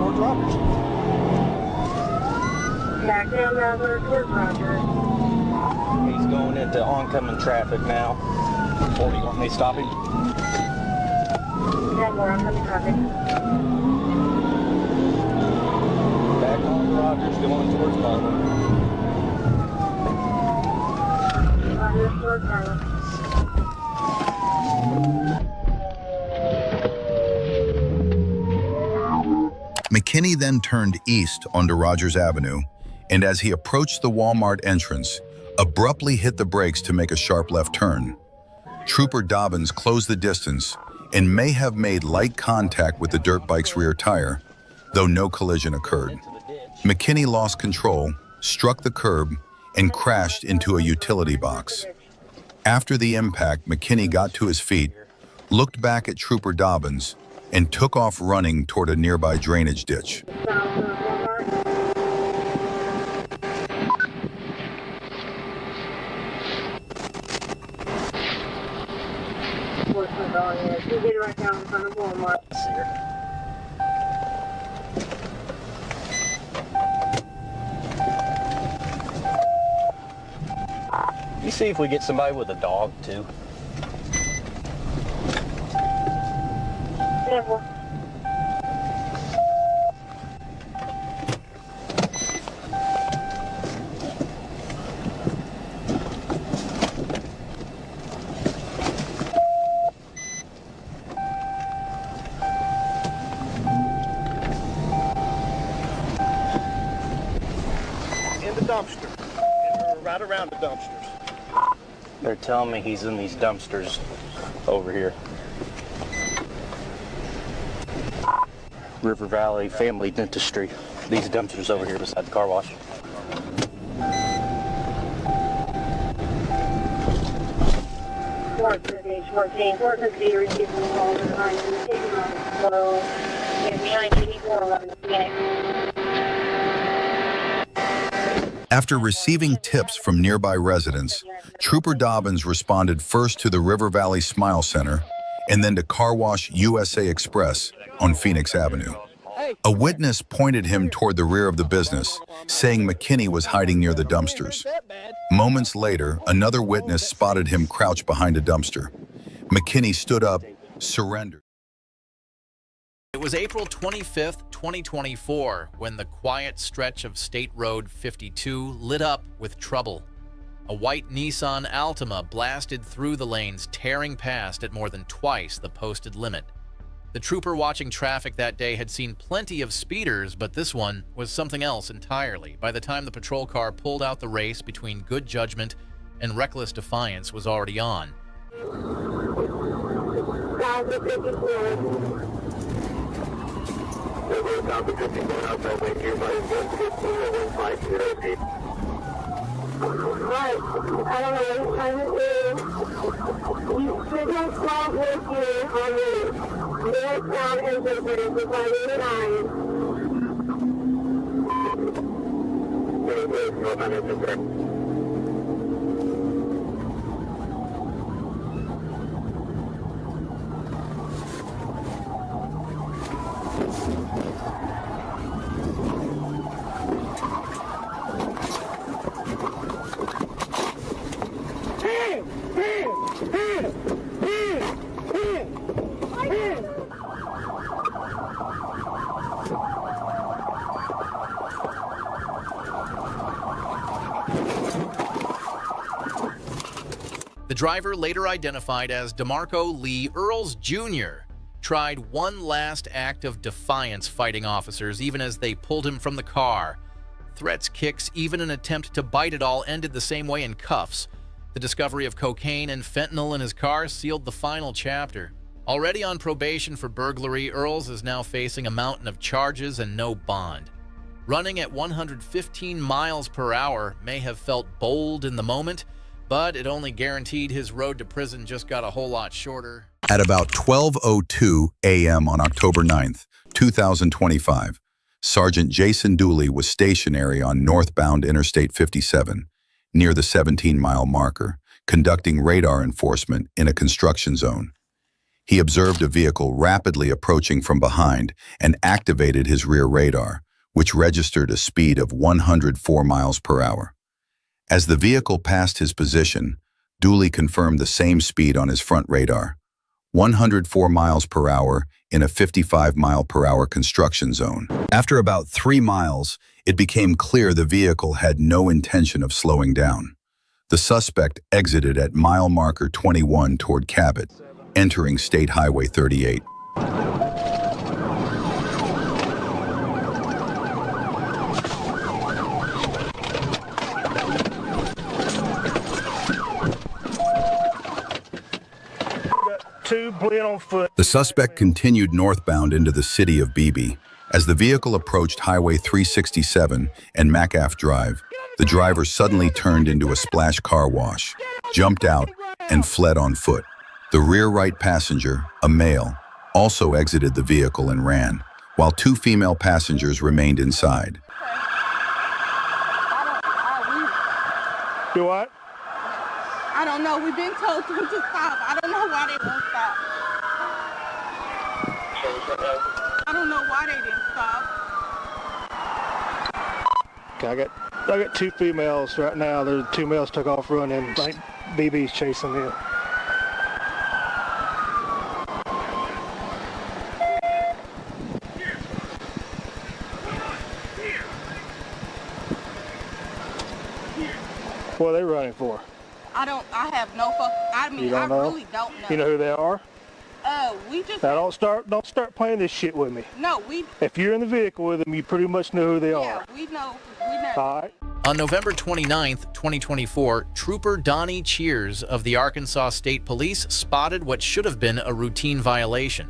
He's going into oncoming traffic now. Or do you want me to stop him? Yeah, more oncoming traffic. Back on Rogers, going towards Baldwin. Rogers towards Baldwin. McKinney then turned east onto Rogers Avenue, and as he approached the Walmart entrance, abruptly hit the brakes to make a sharp left turn. Trooper Dobbins closed the distance and may have made light contact with the dirt bike's rear tire, though no collision occurred. McKinney lost control, struck the curb, and crashed into a utility box. After the impact, McKinney got to his feet, looked back at Trooper Dobbins, and took off running toward a nearby drainage ditch. You get right down in front of Walmart. You see if we get somebody with a dog too. Never. Dumpster. Right around the dumpsters. They're telling me he's in these dumpsters over here. River Valley Family Dentistry. These dumpsters over here beside the car wash. Page 14, 450, receiving the call behind and taking on slow. Give me After receiving tips from nearby residents, Trooper Dobbins responded first to the River Valley Smile Center and then to Car Wash USA Express on Phoenix Avenue. A witness pointed him toward the rear of the business, saying McKinney was hiding near the dumpsters. Moments later, another witness spotted him crouched behind a dumpster. McKinney stood up, surrendered. It was April 25th, 2024, when the quiet stretch of State Road 52 lit up with trouble. A white Nissan Altima blasted through the lanes, tearing past at more than twice the posted limit. The trooper watching traffic that day had seen plenty of speeders, but this one was something else entirely. By the time the patrol car pulled out, the race between good judgment and reckless defiance was already on. Right. I don't know what time it is. You signal 12 with you on the northbound engine bridge with line 9. The driver, later identified as DeMarco Lee Earls Jr., tried one last act of defiance fighting officers even as they pulled him from the car. Threats, kicks, even an attempt to bite it all ended the same way in cuffs. The discovery of cocaine and fentanyl in his car sealed the final chapter. Already on probation for burglary, Earls is now facing a mountain of charges and no bond. Running at 115 miles per hour may have felt bold in the moment, but it only guaranteed his road to prison just got a whole lot shorter. At about 12:02 a.m. on October 9th, 2025, Sergeant Jason Dooley was stationary on northbound Interstate 57, near the 17-mile marker, conducting radar enforcement in a construction zone. He observed a vehicle rapidly approaching from behind and activated his rear radar, which registered a speed of 104 miles per hour. As the vehicle passed his position, Dooley confirmed the same speed on his front radar, 104 miles per hour in a 55-mile-per-hour construction zone. After about 3 miles, it became clear the vehicle had no intention of slowing down. The suspect exited at mile marker 21 toward Cabot, entering State Highway 38. On foot. The suspect continued northbound into the city of Beebe. As the vehicle approached Highway 367 and McAff Drive, the driver suddenly turned into a splash car wash, jumped out, and fled on foot. The rear right passenger, a male, also exited the vehicle and ran, while 2 female passengers remained inside. Do what? I don't know. We've been told them to stop. I don't know why they won't stop. I don't know why they didn't stop. Okay, I got 2 females right now. The 2 males took off running. I think BB's chasing them. What are they running for? I have no I mean, I really don't know. You know who they are? We just... Now don't start playing this shit with me. No, we... If you're in the vehicle with them, you pretty much know who they are. Yeah, we know. All right. On November 29th, 2024, Trooper Donnie Cheers of the Arkansas State Police spotted what should have been a routine violation.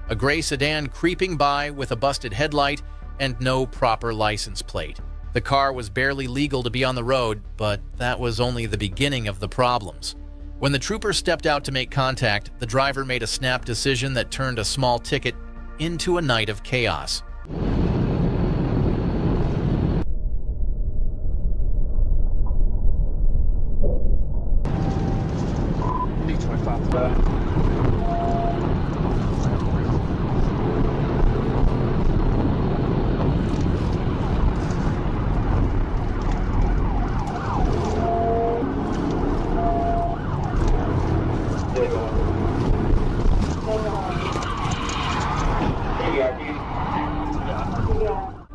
A gray sedan creeping by with a busted headlight and no proper license plate. The car was barely legal to be on the road, but that was only the beginning of the problems. When the trooper stepped out to make contact, the driver made a snap decision that turned a small ticket into a night of chaos.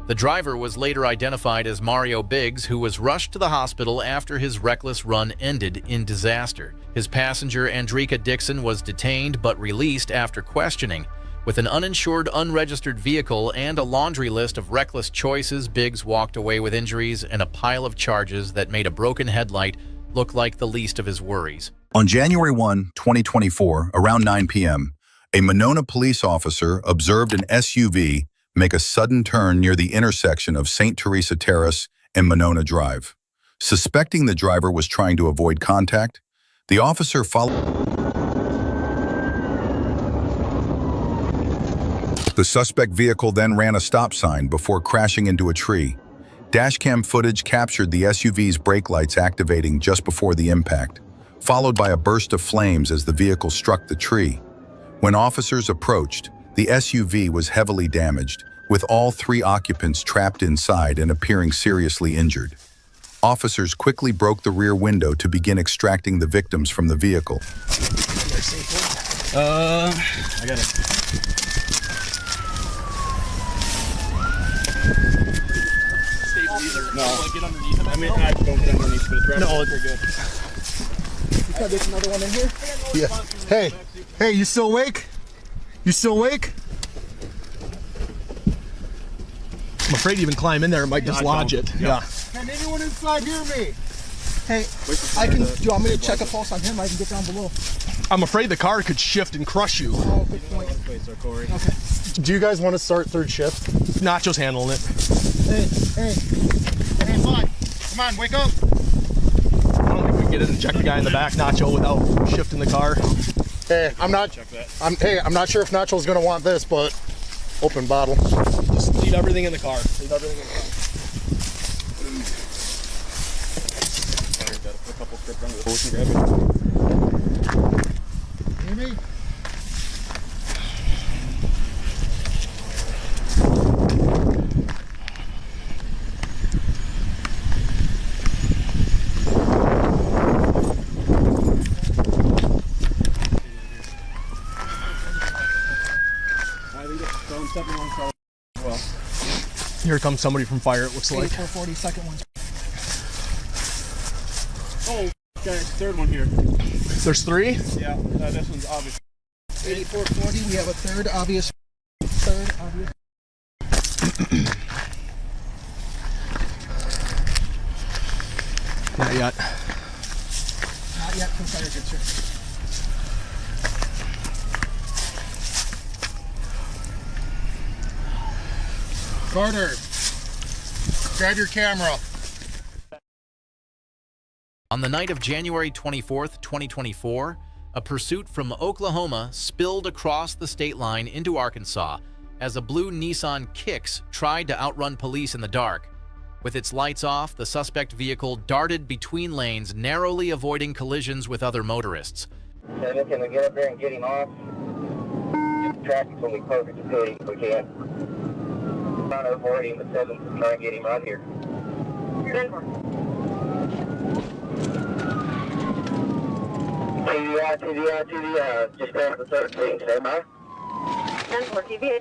The driver was later identified as Mario Biggs, who was rushed to the hospital after his reckless run ended in disaster. His passenger, Andrika Dixon, was detained but released after questioning. With an uninsured, unregistered vehicle and a laundry list of reckless choices, Biggs walked away with injuries and a pile of charges that made a broken headlight look like the least of his worries. On January 1, 2024, around 9 p.m., a Monona police officer observed an SUV make a sudden turn near the intersection of St. Teresa Terrace and Monona Drive. Suspecting the driver was trying to avoid contact, the officer followed. The suspect vehicle then ran a stop sign before crashing into a tree. Dashcam footage captured the SUV's brake lights activating just before the impact, followed by a burst of flames as the vehicle struck the tree. When officers approached, the SUV was heavily damaged, with all 3 occupants trapped inside and appearing seriously injured. Officers quickly broke the rear window to begin extracting the victims from the vehicle. I got it. No. Get underneath him? I mean, I don't get underneath, but it's right. No, they're good. You got this another one in here? Yeah. Hey, you still awake? You still awake? I'm afraid to even climb in there. It might dislodge it. Yeah. Can anyone inside hear me? Hey, do you want me to check a pulse on him? I can get down below. I'm afraid the car could shift and crush you. Oh, good point. Okay. Do you guys want to start third shift? Nacho's handling it. Hey, bud. Come on, wake up. I don't think we can get in and check the guy in the back, Nacho, without shifting the car. Hey, I'm not sure if Nacho's gonna want this, but open bottle. Just leave everything in the car. Leave everything in the car. A couple strips under the hose and grab it. Hear me? Here comes somebody from fire, it looks like. 440, second one. Oh, okay, third one here. There's 3? Yeah, this one's obvious. 8440, we have a third obvious. Not yet. Not yet from fire gets here. Carter, grab your camera. On the night of January 24th, 2024, a pursuit from Oklahoma spilled across the state line into Arkansas as a blue Nissan Kicks tried to outrun police in the dark. With its lights off, the suspect vehicle darted between lanes, narrowly avoiding collisions with other motorists. Can we get up there and get him off? Just the traffic's only perfect to put him if we can. Trying to avoid him, but Seven's trying to get him out here. TVI, just past the 13, stand by. 10-4 TVI.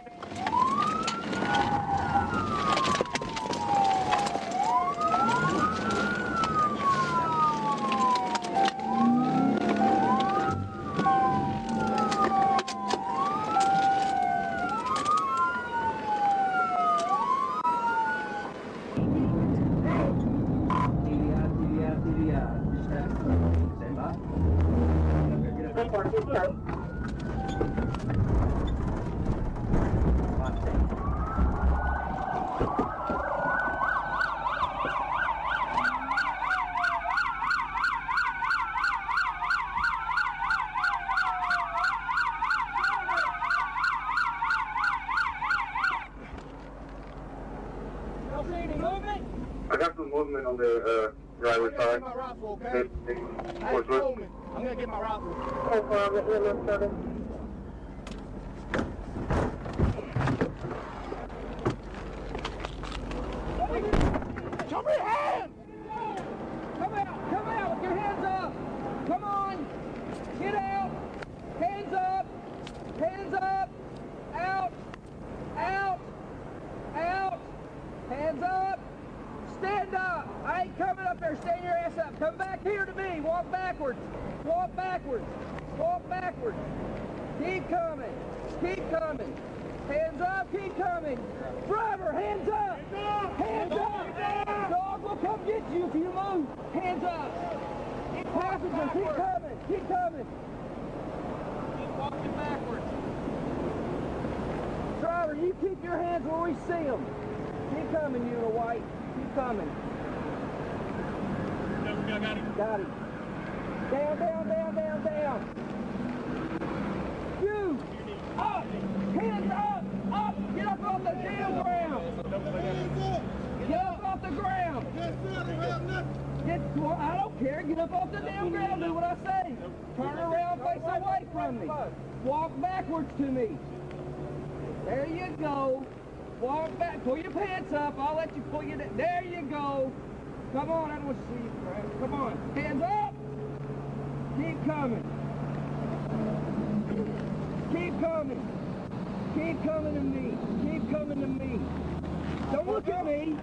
Y'all see any movement? I got some movement on the driver's side. My rifle, okay? Hey, Coleman, I'm gonna get my rifle. Show me your hands! Come out with your hands up! Come on! Get out! Hands up! Hands up! Out! Out! Out! Hands up! Stand up! I ain't coming up there. Stand your ass up. Come back here to me. Walk backwards. Walk backwards. Walk backwards. Keep coming. Keep coming. Hands up. Keep coming. Driver, hands up. Hands up. Dog will come get you if you move. Hands up. Passenger, keep coming. Keep coming. Keep walking backwards. Driver, you keep your hands where we see them. Keep coming, you little white. Keep coming. Got him. Got him. Down, down, down, down, down. You! Up! Hands up! Up! Get up off the damn ground! Get up off the ground! Well, I don't care. Get up off the damn ground. Do what I say. Turn around, face away from me. Walk backwards to me. There you go. Walk back. Pull your pants up. I'll let you pull you down. There you go. Come on. I don't want to see you crash. Come on. Hands up. Keep coming. Keep coming. Keep coming to me. Keep coming to me. Don't look at me.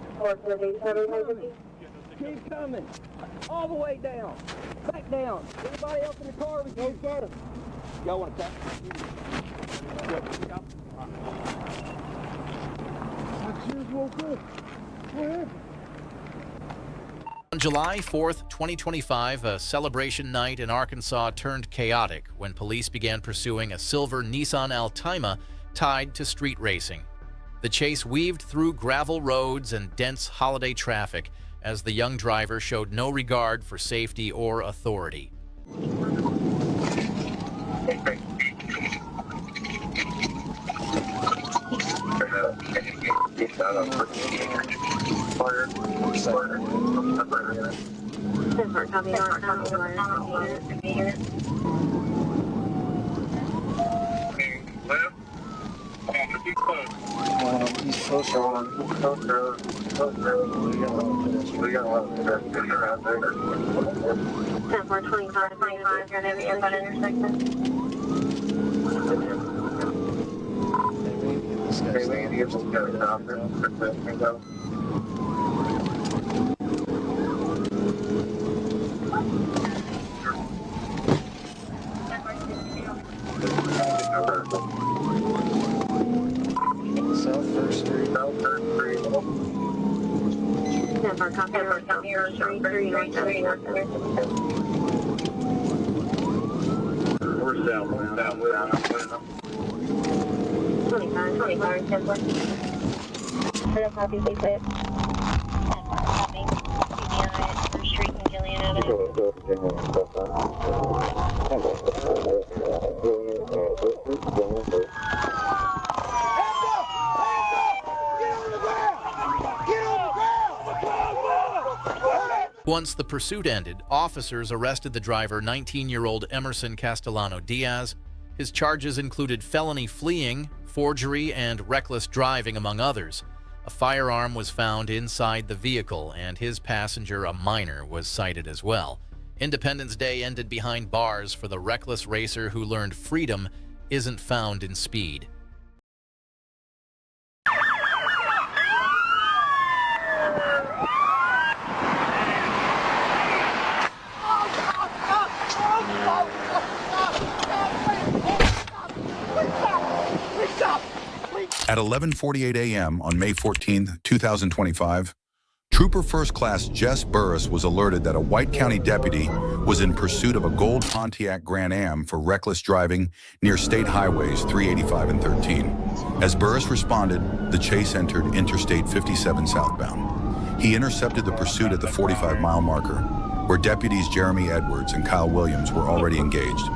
Keep coming. All the way down. Back down. Anybody else in the car with you? Go, sir. Y'all want to tap? On July 4th, 2025, a celebration night in Arkansas turned chaotic when police began pursuing a silver Nissan Altima tied to street racing. The chase weaved through gravel roads and dense holiday traffic as the young driver showed no regard for safety or authority. We're southbound. 25, 10 plus. Copy, please. Copy. CBI, First Street and Gillian Avenue. Once the pursuit ended, officers arrested the driver, 19-year-old Emerson Castellano Diaz. His charges included felony fleeing, forgery, and reckless driving, among others. A firearm was found inside the vehicle, and his passenger, a minor, was cited as well. Independence Day ended behind bars for the reckless racer who learned freedom isn't found in speed. At 11:48 a.m. on May 14, 2025, Trooper First Class Jess Burris was alerted that a White County deputy was in pursuit of a gold Pontiac Grand Am for reckless driving near state highways 385 and 13. As Burris responded, the chase entered Interstate 57 southbound. He intercepted the pursuit at the 45-mile marker, where deputies Jeremy Edwards and Kyle Williams were already engaged.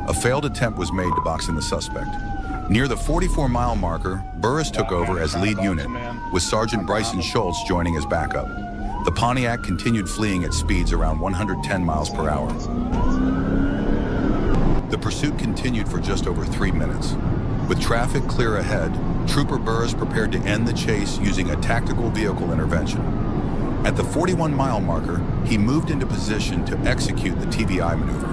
A failed attempt was made to box in the suspect. Near the 44-mile marker, Burris took over as lead unit, with Sergeant Bryson Schultz joining as backup. The Pontiac continued fleeing at speeds around 110 miles per hour. The pursuit continued for just over 3 minutes. With traffic clear ahead, Trooper Burris prepared to end the chase using a tactical vehicle intervention. At the 41-mile marker, he moved into position to execute the TVI maneuver.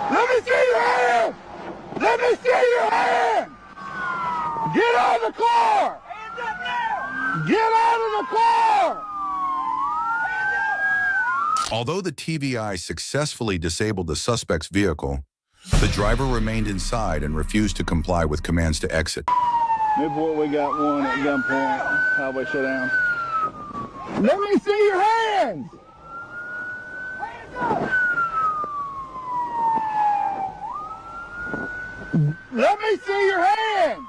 Let me see your hand! Let me see your hand! Get out of the car! Hands up now! Get out of the car! Although the TVI successfully disabled the suspect's vehicle, the driver remained inside and refused to comply with commands to exit. Midport, we got one at gunpoint. Highway shut down. Let me see your hands! Let me see your hands!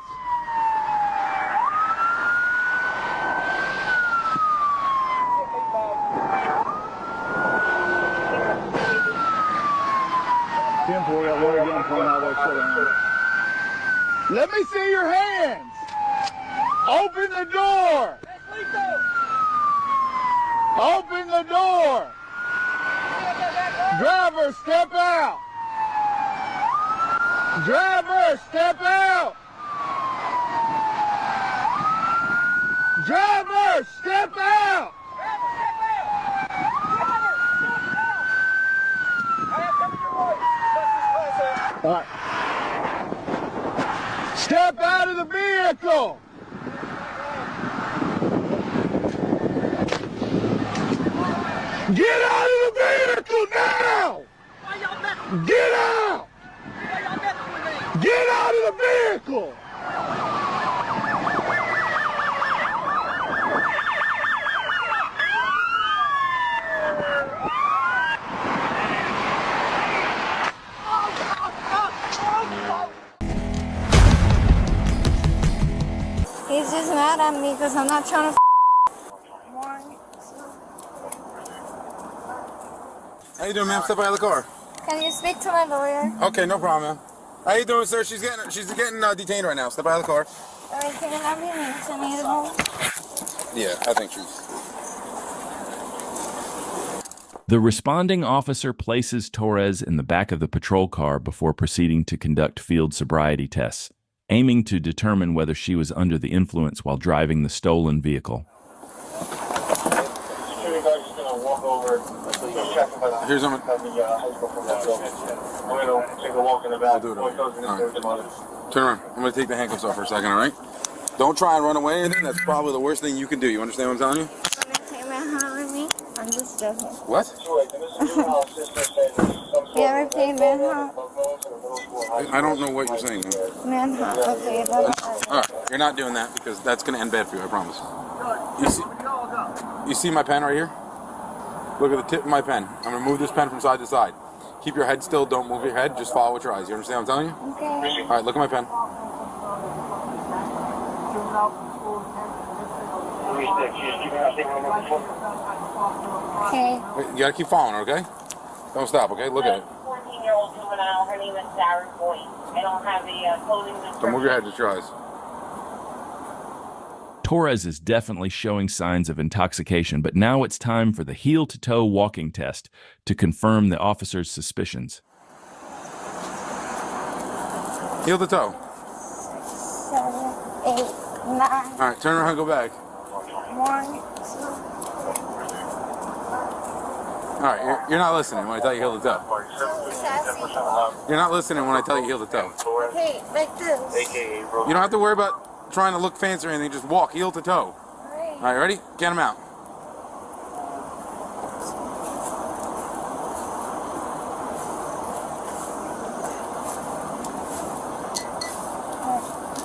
Midport, got one at gunpoint. Highway shut down. Let me see your hands! Open the door! Open the door! Driver, step out! Driver, step out! Driver, step out! All right. Step out of the vehicle! Get out of the vehicle now! Get out! Get out of the vehicle! He's just mad at me because I'm not trying to How you doing, ma'am? Step out of the car. Can you speak to my lawyer? Okay, no problem, ma'am. How you doing, sir? She's getting detained right now. Step out of the car. Alright, can you have me mention it home? Yeah, I think she's... The responding officer places Torres in the back of the patrol car before proceeding to conduct field sobriety tests, aiming to determine whether she was under the influence while driving the stolen vehicle. Here's someone. I'm going to take a walk in the back. I'll do it. Right. Turn around. I'm going to take the handcuffs off for a second, all right? Don't try and run away or anything. That's probably the worst thing you can do. You understand what I'm telling you? Take my hand with me. I'm just joking. What? You ever played Manhunt? I don't know what you're saying. Manhunt, okay. All right, you're not doing that because that's going to end bad for you, I promise. You see my pen right here? Look at the tip of my pen. I'm going to move this pen from side to side. Keep your head still. Don't move your head. Just follow with your eyes. You understand what I'm telling you? Okay. All right, look at my pen. Okay. Wait, you got to keep following her, okay? Don't stop, okay? Look at it. 14-year-old juvenile. Her name is Sarah Boyd. I don't have the clothing description. Don't move your head. Just your eyes. Torres is definitely showing signs of intoxication, but now it's time for the heel-to-toe walking test to confirm the officer's suspicions. Heel to toe. 7, 8, 9. All right, turn around and go back. 1, 2. All right, you're not listening when I tell you heel to toe. Sassy. You're not listening when I tell you heel to toe. Okay, like this. You don't have to worry about trying to look fancy or anything. Just walk heel to toe. All right, ready? Get them out.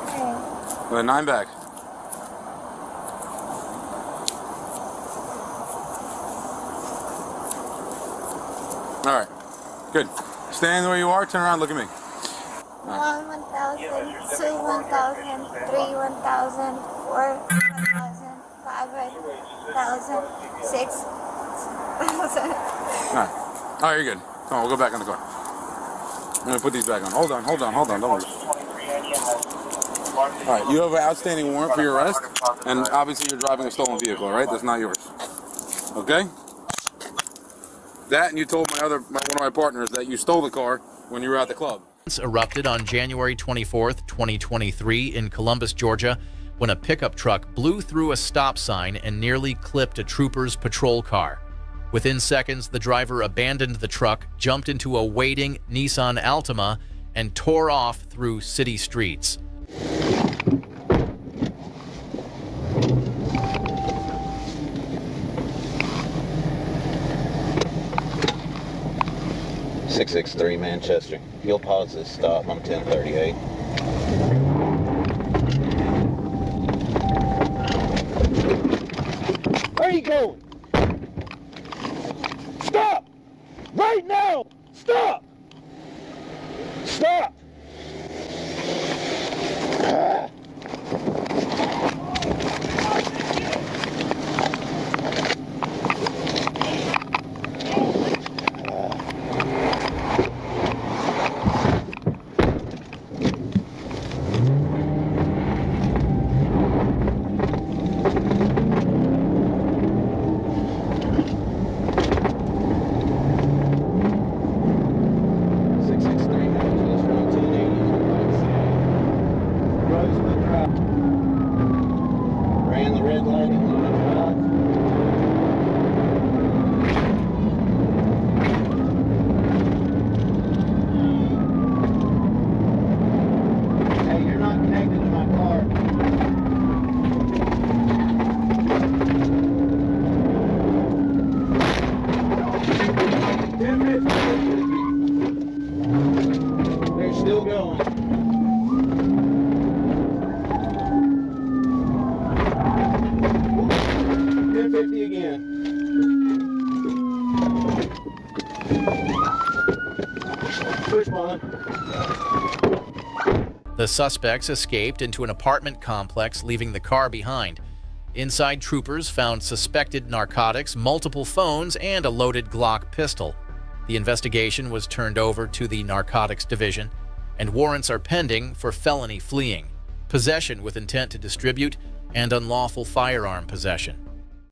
Okay. With a 9 back. All right, good. Stand where you are. Turn around. Look at me. Mom, 1,000, 2, 1,000, 3, 1,000, 4, 1,000, 5, 1,000, 6, 1,000. All right, you're good. Come on, we'll go back in the car. I'm gonna put these back on. Hold on, don't worry. All right, you have an outstanding warrant for your arrest, and obviously you're driving a stolen vehicle, all right? That's not yours. Okay? That, and you told one of my partners that you stole the car when you were at the club. Erupted on January 24th, 2023 in Columbus, Georgia, when a pickup truck blew through a stop sign and nearly clipped a trooper's patrol car. Within seconds, the driver abandoned the truck, jumped into a waiting Nissan Altima, and tore off through city streets. .663 Manchester. You'll pause this stop on 1038. Where are you going? Stop! Right now! Stop! Stop! Ran the red light in line drive. Hey, you're not connected to my car. They're still going. Again. Push one. The suspects escaped into an apartment complex, leaving the car behind. Inside, troopers found suspected narcotics, multiple phones, and a loaded Glock pistol. The investigation was turned over to the Narcotics Division, and warrants are pending for felony fleeing, possession with intent to distribute, and unlawful firearm possession.